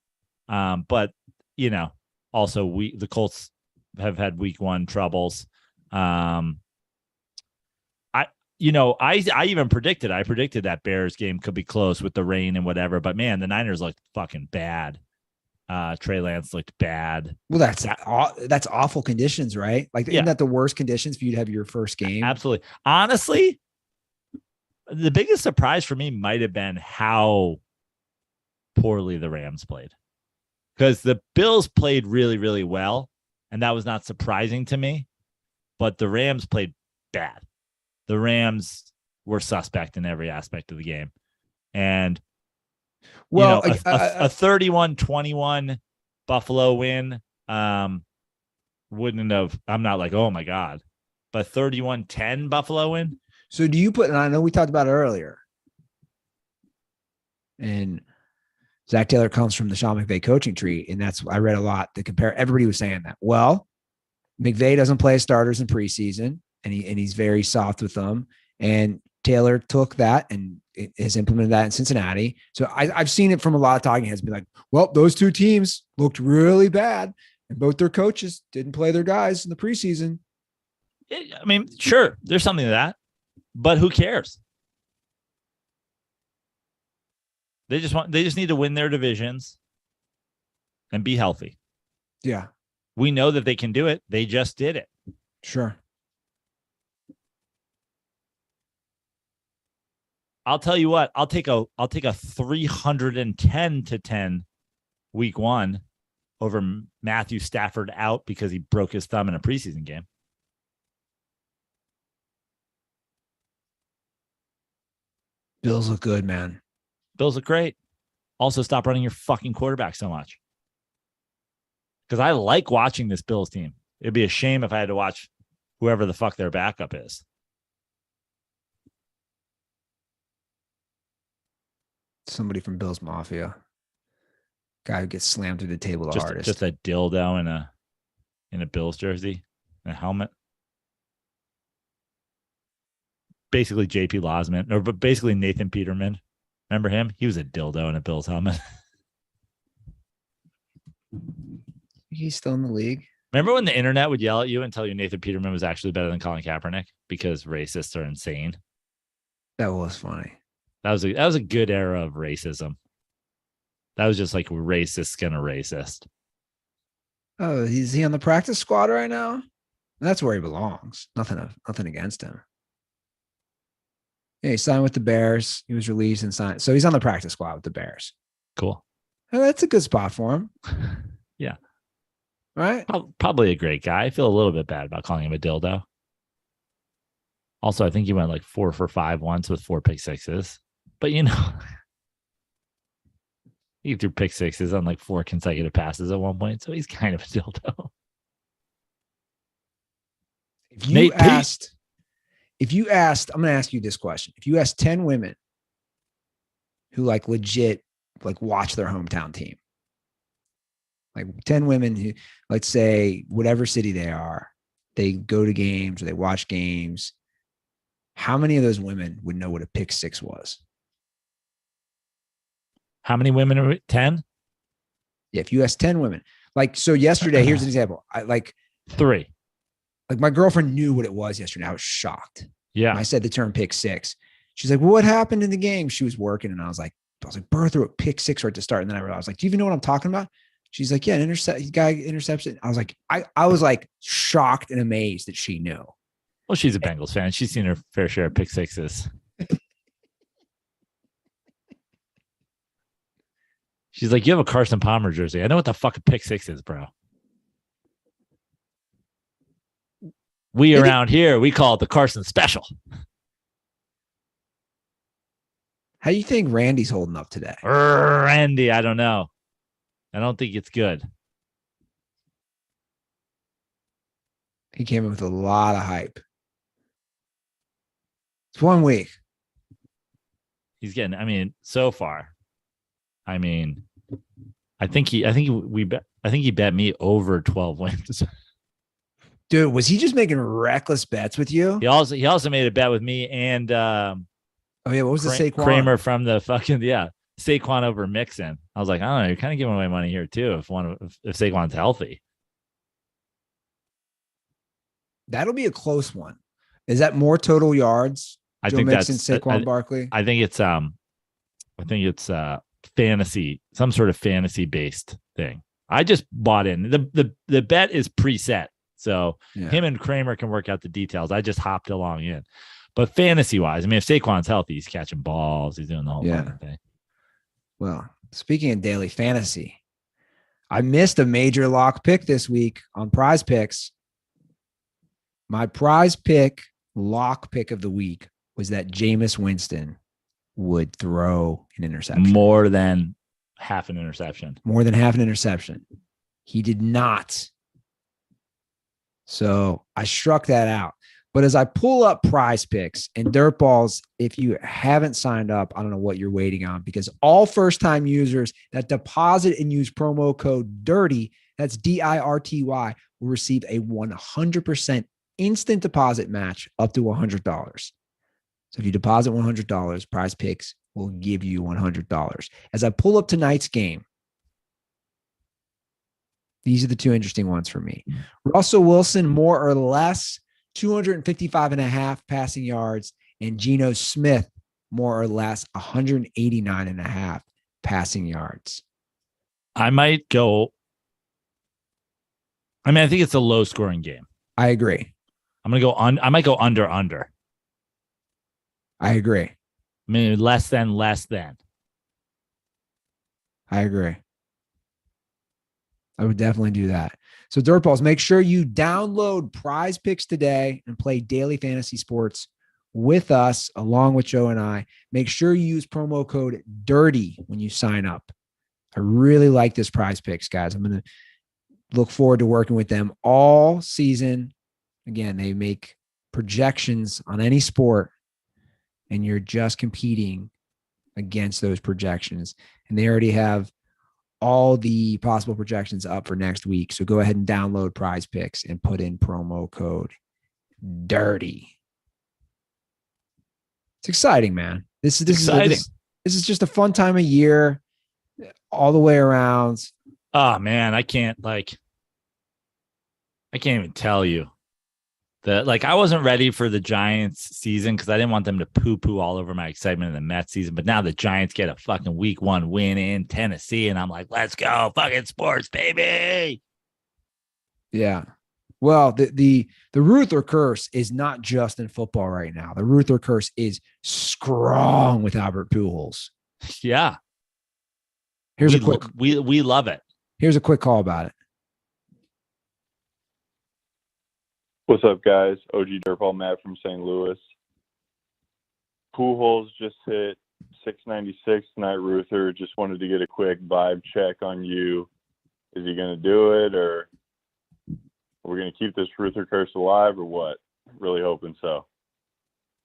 But, you know, also the Colts have had week one troubles. I even predicted that Bears game could be close with the rain and whatever, but man, the Niners looked fucking bad. Trey Lance looked bad. Well, that's awful conditions, right? Like, isn't that the worst conditions for you to have your first game? Absolutely. Honestly, the biggest surprise for me might have been how poorly the Rams played, because the Bills played really, really well, and that was not surprising to me, but the Rams played bad. The Rams were suspect in every aspect of the game. And, Well, a 31-21 Buffalo win wouldn't have, I'm not like, oh my God, but 31-10 Buffalo win. so do you put, and I know we talked about it earlier, and Zach Taylor comes from the Sean McVay coaching tree, and I read a lot to compare. Everybody was saying that. Well, McVay doesn't play starters in preseason, and he's very soft with them. And Taylor took that and has implemented that in Cincinnati. So I've seen it from a lot of talking heads be like, well, those two teams looked really bad, and both their coaches didn't play their guys in the preseason. I mean, sure, there's something to that, but who cares? They just need to win their divisions and be healthy. Yeah. We know that they can do it. They just did it. Sure. I'll tell you what, I'll take a 310-10 week 1 over Matthew Stafford out because he broke his thumb in a preseason game. Bills look good, man. Bills look great. Also, stop running your fucking quarterback so much. Because I like watching this Bills team. It'd be a shame if I had to watch whoever the fuck their backup is. Somebody from Bills Mafia. Guy who gets slammed through the table the hardest. Just a dildo in a Bills jersey and a helmet. Basically JP Losman, or basically Nathan Peterman. Remember him? He was a dildo in a Bills helmet. He's still in the league. Remember when the internet would yell at you and tell you Nathan Peterman was actually better than Colin Kaepernick because racists are insane? That was funny. That was a good era of racism. That was just like racist gonna racist. Oh, is he on the practice squad right now? That's where he belongs. Nothing against him. Yeah, he signed with the Bears. He was released and signed. So he's on the practice squad with the Bears. Cool. Oh, that's a good spot for him. Yeah. Right? Probably a great guy. I feel a little bit bad about calling him a dildo. Also, I think he went like 4 for 5 once with 4 pick sixes. But, he threw pick sixes on like 4 consecutive passes at one point. So he's kind of a dildo. If you asked, I'm going to ask you this question. If you asked 10 women who like legit like watch their hometown team, like 10 women who, let's say whatever city they are, they go to games or they watch games, how many of those women would know what a pick six was? How many women are 10? Yeah, if you ask 10 women, like, so yesterday, here's an example. I like 3. Like my girlfriend knew what it was yesterday. I was shocked. Yeah. When I said the term pick six. She's like, well, what happened in the game? She was working. And I was like, Burr threw a pick six right to start. And then I realized, like, do you even know what I'm talking about? She's like, yeah, guy interception. I was like, I was like shocked and amazed that she knew. Well, she's a Bengals fan. She's seen her fair share of pick sixes. She's like, you have a Carson Palmer jersey. I know what the fuck a pick six is, bro. We around here, we call it the Carson Special. How do you think Randy's holding up today? Randy, I don't know. I don't think it's good. He came in with a lot of hype. It's 1 week. He's getting, I mean, so far. I mean, I think he bet me over 12 wins. Dude, was he just making reckless bets with you? He also made a bet with me and oh yeah, what was the Saquon? Kramer from the fucking Saquon over Mixon. I was like, I don't know, you're kind of giving away money here too if Saquon's healthy. That'll be a close one. Is that more total yards? I Joe think Mixon, that's Saquon Barkley. I think it's fantasy, some sort of fantasy based thing. I just bought in. The bet is preset. So him and Kramer can work out the details. I just hopped along in. But fantasy wise, I mean, if Saquon's healthy, he's catching balls, he's doing the whole thing. Well, speaking of daily fantasy, I missed a major lock pick this week on Prize Picks. My Prize Pick lock pick of the week was that Jameis Winston would throw an interception. More than half an interception. More than half an interception. He did not. So I struck that out. But as I pull up Prize Picks and DirtBalls, if you haven't signed up, I don't know what you're waiting on, because all first-time users that deposit and use promo code DIRTY, that's DIRTY, will receive a 100% instant deposit match up to $100. So if you deposit $100, Prize Picks will give you $100. As I pull up tonight's game, these are the two interesting ones for me. Russell Wilson, more or less, 255.5 passing yards, and Geno Smith, more or less, 189.5 passing yards. I might go. I mean, I think it's a low scoring game. I agree. I'm going to go on. I might go under. I agree. I mean, less than. I agree. I would definitely do that. So DirtBalls, make sure you download Prize Picks today and play daily fantasy sports with us, along with Joe and I. Make sure you use promo code DIRTY when you sign up. I really like this Prize Picks, guys. I'm going to look forward to working with them all season. Again, they make projections on any sport, and you're just competing against those projections. And they already have all the possible projections up for next week. So go ahead and download Prize Picks and put in promo code DIRTY. It's exciting, man. This is exciting. This is just a fun time of year all the way around. Oh man, I can't even tell you that, like, I wasn't ready for the Giants season because I didn't want them to poo-poo all over my excitement in the Mets season. But now the Giants get a fucking week 1 win in Tennessee, and I'm like, let's go, fucking sports, baby. Yeah. Well, the Ruther curse is not just in football right now. The Ruther curse is strong with Albert Pujols. Yeah. We love it. Here's a quick call about it. What's up, guys? OG DirtBall Matt from St. Louis. Pujols just hit 696 tonight, Ruther. Just wanted to get a quick vibe check on you. Is he going to do it, or are we going to keep this Ruther curse alive, or what? Really hoping so.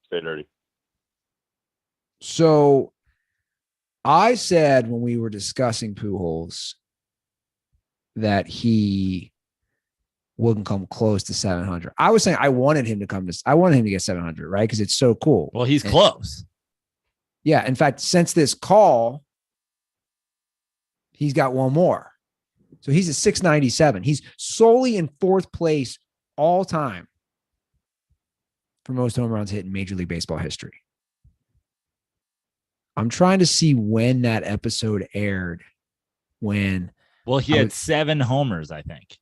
Stay dirty. So I said when we were discussing Pujols that he wouldn't come close to 700. I was saying I wanted him to get 700, right? Because it's so cool. Well, he's close. Yeah. In fact, since this call, he's got one more. So he's at 697. He's solely in 4th place all time for most home runs hit in Major League Baseball history. I'm trying to see when that episode aired. Well, he had 7 homers, I think.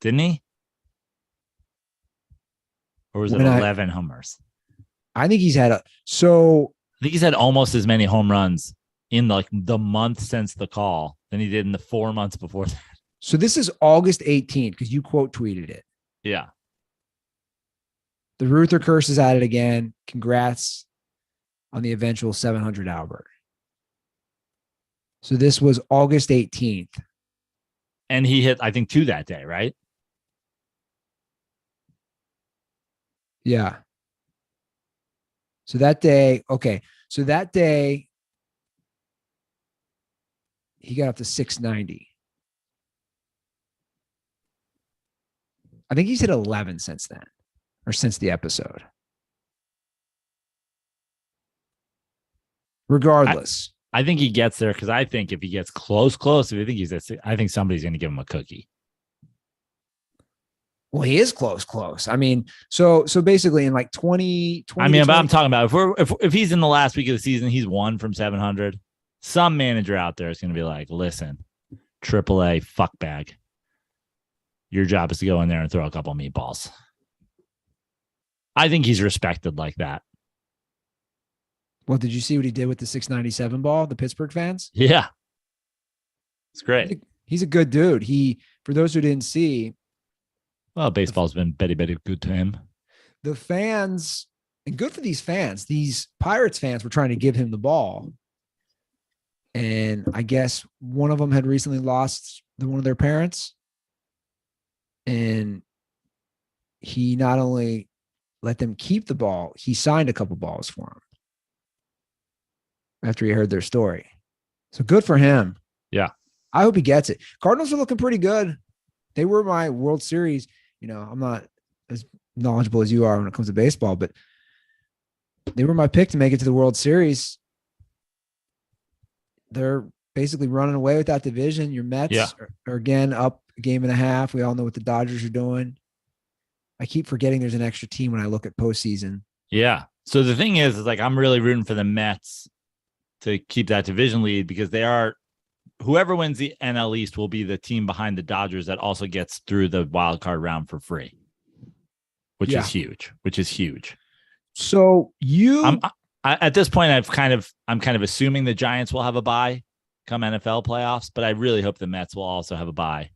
Didn't he? Or was it 11 homers? I think he's had I think he's had almost as many home runs in the month since the call than he did in the 4 months before that. So this is August 18th because you quote tweeted it. Yeah. The Ruther curse is at it again. Congrats on the eventual 700, Albert. So this was August 18th. And he hit, I think, 2 that day, right? Yeah. So that day, he got up to 690. I think he's hit 11 since then, or since the episode. Regardless. I think he gets there because I think if he gets close, I think somebody's going to give him a cookie. Well, he is close. I mean, so basically in like 20. I mean, but I'm talking about if he's in the last week of the season, he's 1 from 700. Some manager out there is going to be like, listen, AAA fuck bag. Your job is to go in there and throw a couple meatballs. I think he's respected like that. Well, did you see what he did with the 697 ball, the Pittsburgh fans? Yeah. It's great. He's a good dude. For those who didn't see. Well, baseball's been very, very good to him. The fans And good for these fans. These Pirates fans were trying to give him the ball. And I guess one of them had recently lost one of their parents. And he not only let them keep the ball, he signed a couple balls for them after he heard their story. So good for him. Yeah. I hope he gets it. Cardinals are looking pretty good. They were my World Series. You know, I'm not as knowledgeable as you are when it comes to baseball, but they were my pick to make it to the World Series. They're basically running away with that division. Your Mets are again up a game and a half. We all know what the Dodgers are doing. I keep forgetting there's an extra team when I look at postseason. Yeah. So the thing is like, I'm really rooting for the Mets to keep that division lead because they are, whoever wins the NL East will be the team behind the Dodgers that also gets through the wild card round for free, which is huge. So at this point, I'm kind of assuming the Giants will have a bye come NFL playoffs, but I really hope the Mets will also have a bye.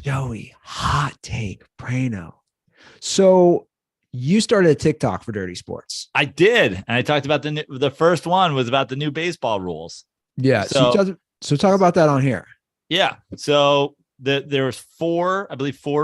Joey, hot take, Prano. So you started a TikTok for Dirty Sports. I did, and I talked about the first one was about the new baseball rules. Yeah. So talk about that on here. Yeah. So there was four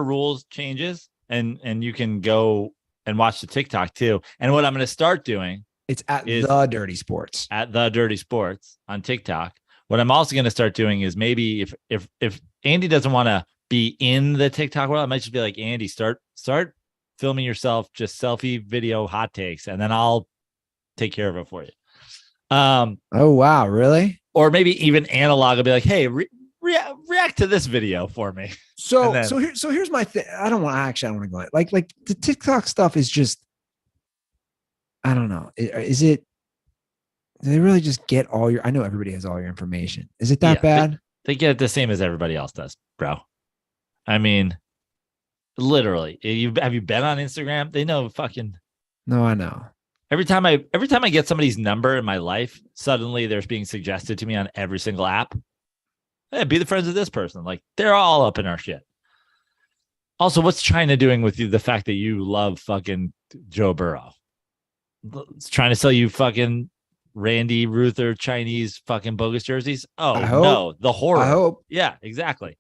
rules changes, and you can go and watch the TikTok too. And what I'm going to start doing, it's at the Dirty Sports on TikTok. What I'm also going to start doing is maybe if Andy doesn't want to be in the TikTok world, I might just be like, Andy, start filming yourself, just selfie video hot takes, and then I'll take care of it for you. Oh wow, really? Or maybe even analog will be like, hey, react to this video for me. So here's my thing. I don't want to go like the TikTok stuff is just, I don't know. Is it? Do they really just get all your? I know everybody has all your information. Is it that bad? They get it the same as everybody else does, bro. I mean, literally. Have you been on Instagram? They know fucking. No, I know. Every time I get somebody's number in my life, suddenly there's being suggested to me on every single app. Hey, be the friends of this person. Like they're all up in our shit. Also, what's China doing with you? The fact that you love fucking Joe Burrow. It's trying to sell you fucking Randy Ruther Chinese fucking bogus jerseys. Oh no, the horror. I hope. Yeah, exactly.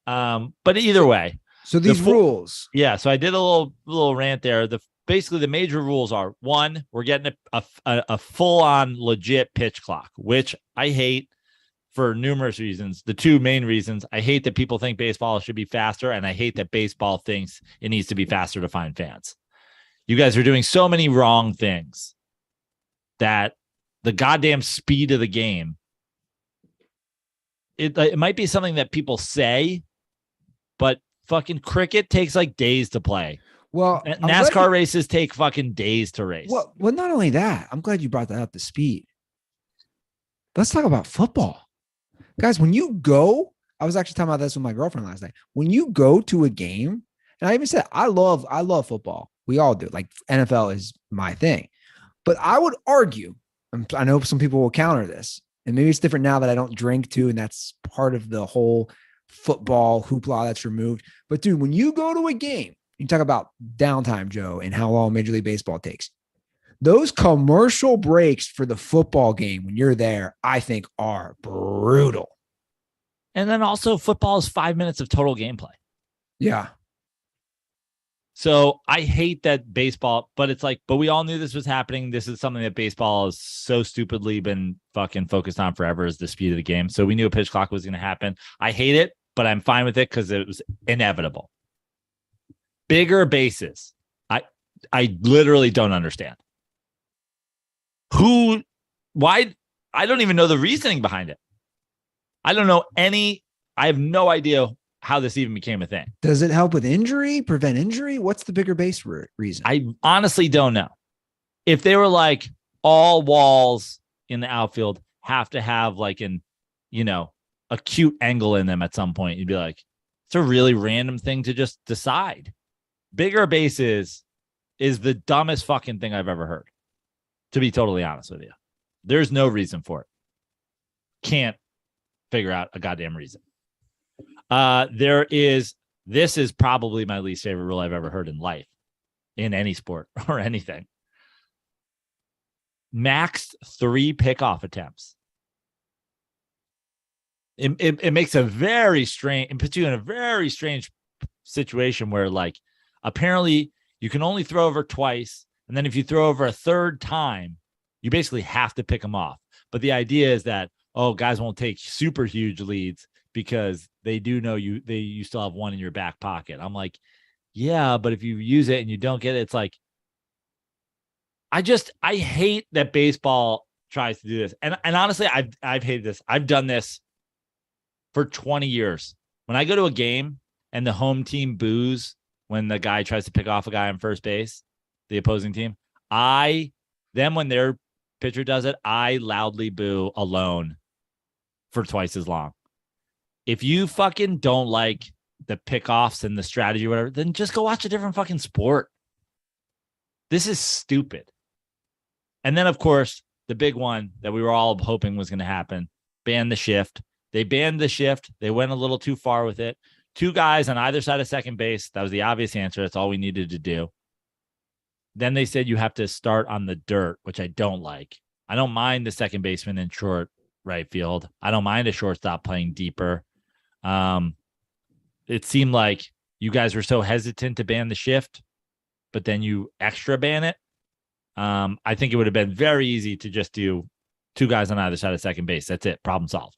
But either way. So these rules. Yeah. So I did a little rant there. Basically the major rules are: one, we're getting a full on legit pitch clock, which I hate for numerous reasons. The two main reasons: I hate that people think baseball should be faster, and I hate that baseball thinks it needs to be faster to find fans. You guys are doing so many wrong things that the goddamn speed of the game, it might be something that people say, but fucking cricket takes like days to play. Well, NASCAR races take fucking days to race. Well, not only that, I'm glad you brought that up, the speed. Let's talk about football. Guys, when you go, I was actually talking about this with my girlfriend last night. When you go to a game, and I even said, I love football. We all do. Like NFL is my thing. But I would argue, I know some people will counter this, and maybe it's different now that I don't drink too, and that's part of the whole football hoopla that's removed. But dude, when you go to a game, you talk about downtime, Joe, and how long Major League Baseball takes. Those commercial breaks for the football game when you're there, I think are brutal. And then also football is 5 minutes of total gameplay. Yeah. So I hate that baseball, but it's like, but we all knew this was happening. This is something that baseball has so stupidly been fucking focused on forever, is the speed of the game. So we knew a pitch clock was going to happen. I hate it, but I'm fine with it because it was inevitable. Bigger bases. I literally don't understand. Why? I don't even know the reasoning behind it. I have no idea how this even became a thing. Does it help with injury, prevent injury? What's the bigger base reason? I honestly don't know. If they were like all walls in the outfield have to have like an, acute angle in them at some point, you'd be like, it's a really random thing to just decide. Bigger bases is the dumbest fucking thing I've ever heard, to be totally honest with you. There's no reason for it. Can't figure out a goddamn reason. There is This is probably my least favorite rule I've ever heard in life, in any sport or anything. Max 3 pickoff attempts. It makes a very strange, it puts you in a very strange situation where, like, apparently you can only throw over twice. And then if you throw over a third time, you basically have to pick them off. But the idea is that, oh, guys won't take super huge leads because they do know you still have one in your back pocket. I'm like, yeah, but if you use it and you don't get it, it's like, I hate that baseball tries to do this. And honestly, I've hated this. I've done this for 20 years. When I go to a game and the home team boos when the guy tries to pick off a guy on first base, the opposing team, then when their pitcher does it, I loudly boo alone for twice as long. If you fucking don't like the pickoffs and the strategy or whatever, then just go watch a different fucking sport. This is stupid. And then, of course, the big one that we were all hoping was going to happen, ban the shift. They banned the shift. They went a little too far with it. 2 guys on either side of second base. That was the obvious answer. That's all we needed to do. Then they said you have to start on the dirt, which I don't like. I don't mind the second baseman in short right field. I don't mind a shortstop playing deeper. It seemed like you guys were so hesitant to ban the shift, but then you extra ban it. I think it would have been very easy to just do 2 guys on either side of second base. That's it. Problem solved.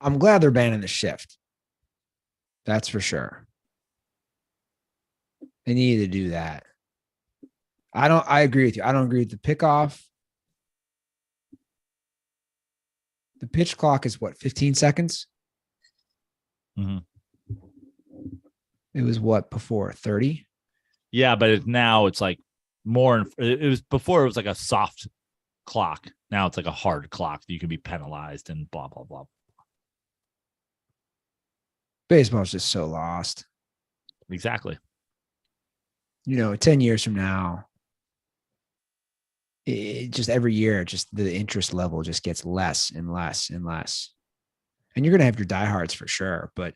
I'm glad they're banning the shift. That's for sure. They needed to do that. I agree with you. I don't agree with the pickoff. The pitch clock is what, 15 seconds? Mm-hmm. It was what before, 30? Yeah, but now it's like more. It was before, it was like a soft clock. Now it's like a hard clock that you can be penalized and blah, blah, blah. Baseball's just so lost. Exactly. 10 years from now, it just every year, just the interest level just gets less and less and less. And you're going to have your diehards for sure. But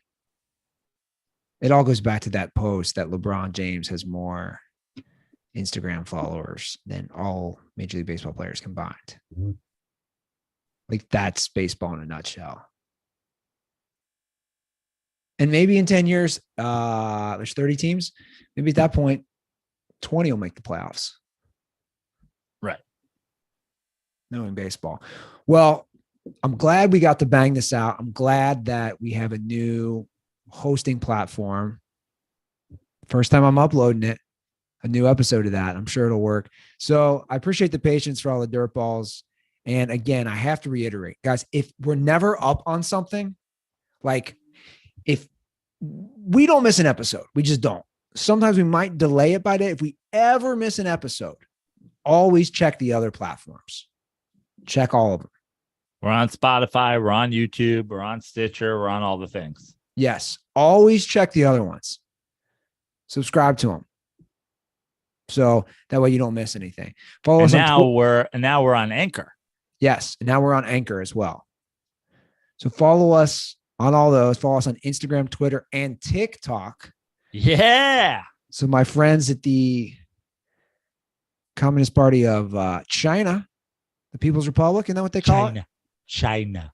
it all goes back to that post that LeBron James has more Instagram followers than all Major League Baseball players combined. Mm-hmm. Like, that's baseball in a nutshell. And maybe in 10 years, there's 30 teams. Maybe at that point, 20 will make the playoffs. Right. Knowing baseball. Well, I'm glad we got to bang this out. I'm glad that we have a new hosting platform. First time I'm uploading it, a new episode of that. I'm sure it'll work. So I appreciate the patience for all the dirt balls. And again, I have to reiterate, guys, if we're never up on something, like, if we don't miss an episode, we just don't. Sometimes we might delay it by day. If we ever miss an episode, always check the other platforms. Check all of them. We're on Spotify. We're on YouTube. We're on Stitcher. We're on all the things. Yes. Always check the other ones. Subscribe to them. So that way you don't miss anything. Follow us now we're on Anchor. Yes. And now we're on Anchor as well. So follow us on all those. Follow us on Instagram, Twitter, and TikTok. Yeah. So my friends at the Communist Party of China, the People's Republic, isn't that what they call it? China.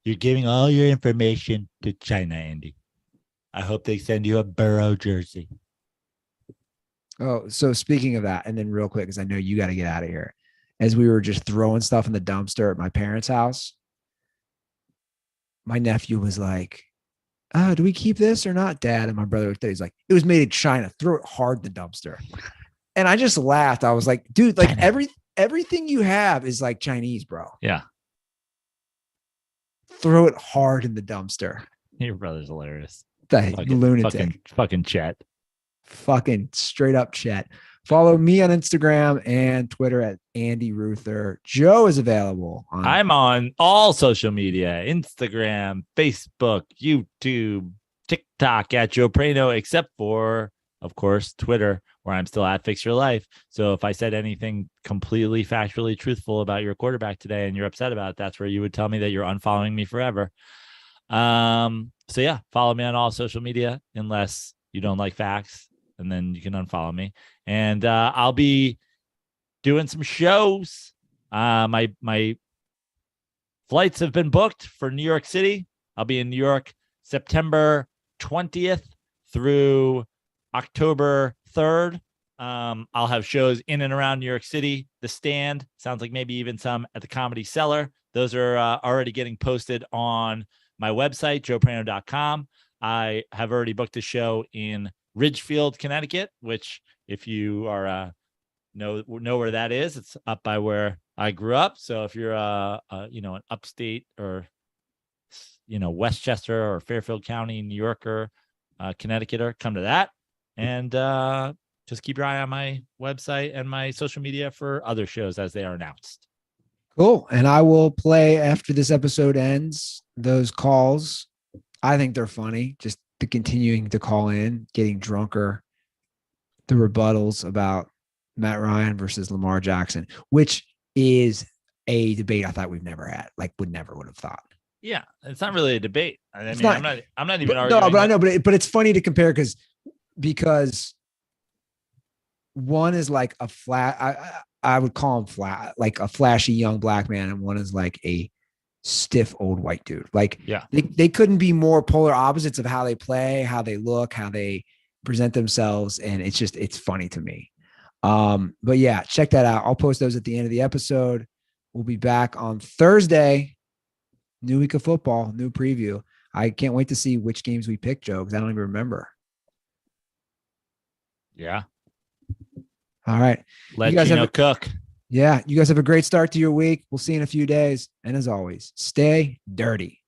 You're giving all your information to China, Andy. I hope they send you a Burrow jersey. Oh, so speaking of that, and then real quick, because I know you got to get out of here. As we were just throwing stuff in the dumpster at my parents' house, my nephew was like, do we keep this or not, Dad? And my brother looked at it, he's like, it was made in China. Throw it hard in the dumpster. And I just laughed. I was like, dude, like everything you have is like Chinese, bro. Yeah. Throw it hard in the dumpster. Your brother's hilarious. Lunatic. Fucking Chet. Fucking straight up Chet. Follow me on Instagram and Twitter at Andy Ruther. Joe is available. I'm on all social media, Instagram, Facebook, YouTube, TikTok at Joe Prano, except for, of course, Twitter, where I'm still at Fix Your Life. So if I said anything completely factually truthful about your quarterback today and you're upset about it, that's where you would tell me that you're unfollowing me forever. So yeah, follow me on all social media unless you don't like facts, and then you can unfollow me. And I'll be doing some shows. My flights have been booked for New York City. I'll be in New York September 20th through October 3rd. I'll have shows in and around New York City. The Stand, sounds like maybe even some at the Comedy Cellar. Those are already getting posted on my website, joeprano.com. I have already booked a show in Ridgefield, Connecticut, which if you are know where that is, it's up by where I grew up. So if you're an upstate or Westchester or Fairfield County, New Yorker, Connecticuter, come to that. And just keep your eye on my website and my social media for other shows as they are announced. Cool. And I will play after this episode ends, those calls. I think they're funny. Just the continuing to call in, getting drunker, the rebuttals about Matt Ryan versus Lamar Jackson, which is a debate I thought we've never had, like would have thought. Yeah, it's not really a debate. I'm not even arguing. No, but I know, but it's funny to compare because one is like a flat, I would call him flat, like a flashy young black man, and one is like a stiff old white dude. Like, yeah, they couldn't be more polar opposites of how they play, how they look, how they present themselves, and it's funny to me. But yeah, check that out. I'll post those at the end of the episode. We'll be back on Thursday. New week of football, new preview. I can't wait to see which games we pick, Joe, because I don't even remember. Yeah. All right. Let cook. Yeah. You guys have a great start to your week. We'll see you in a few days. And as always, stay dirty.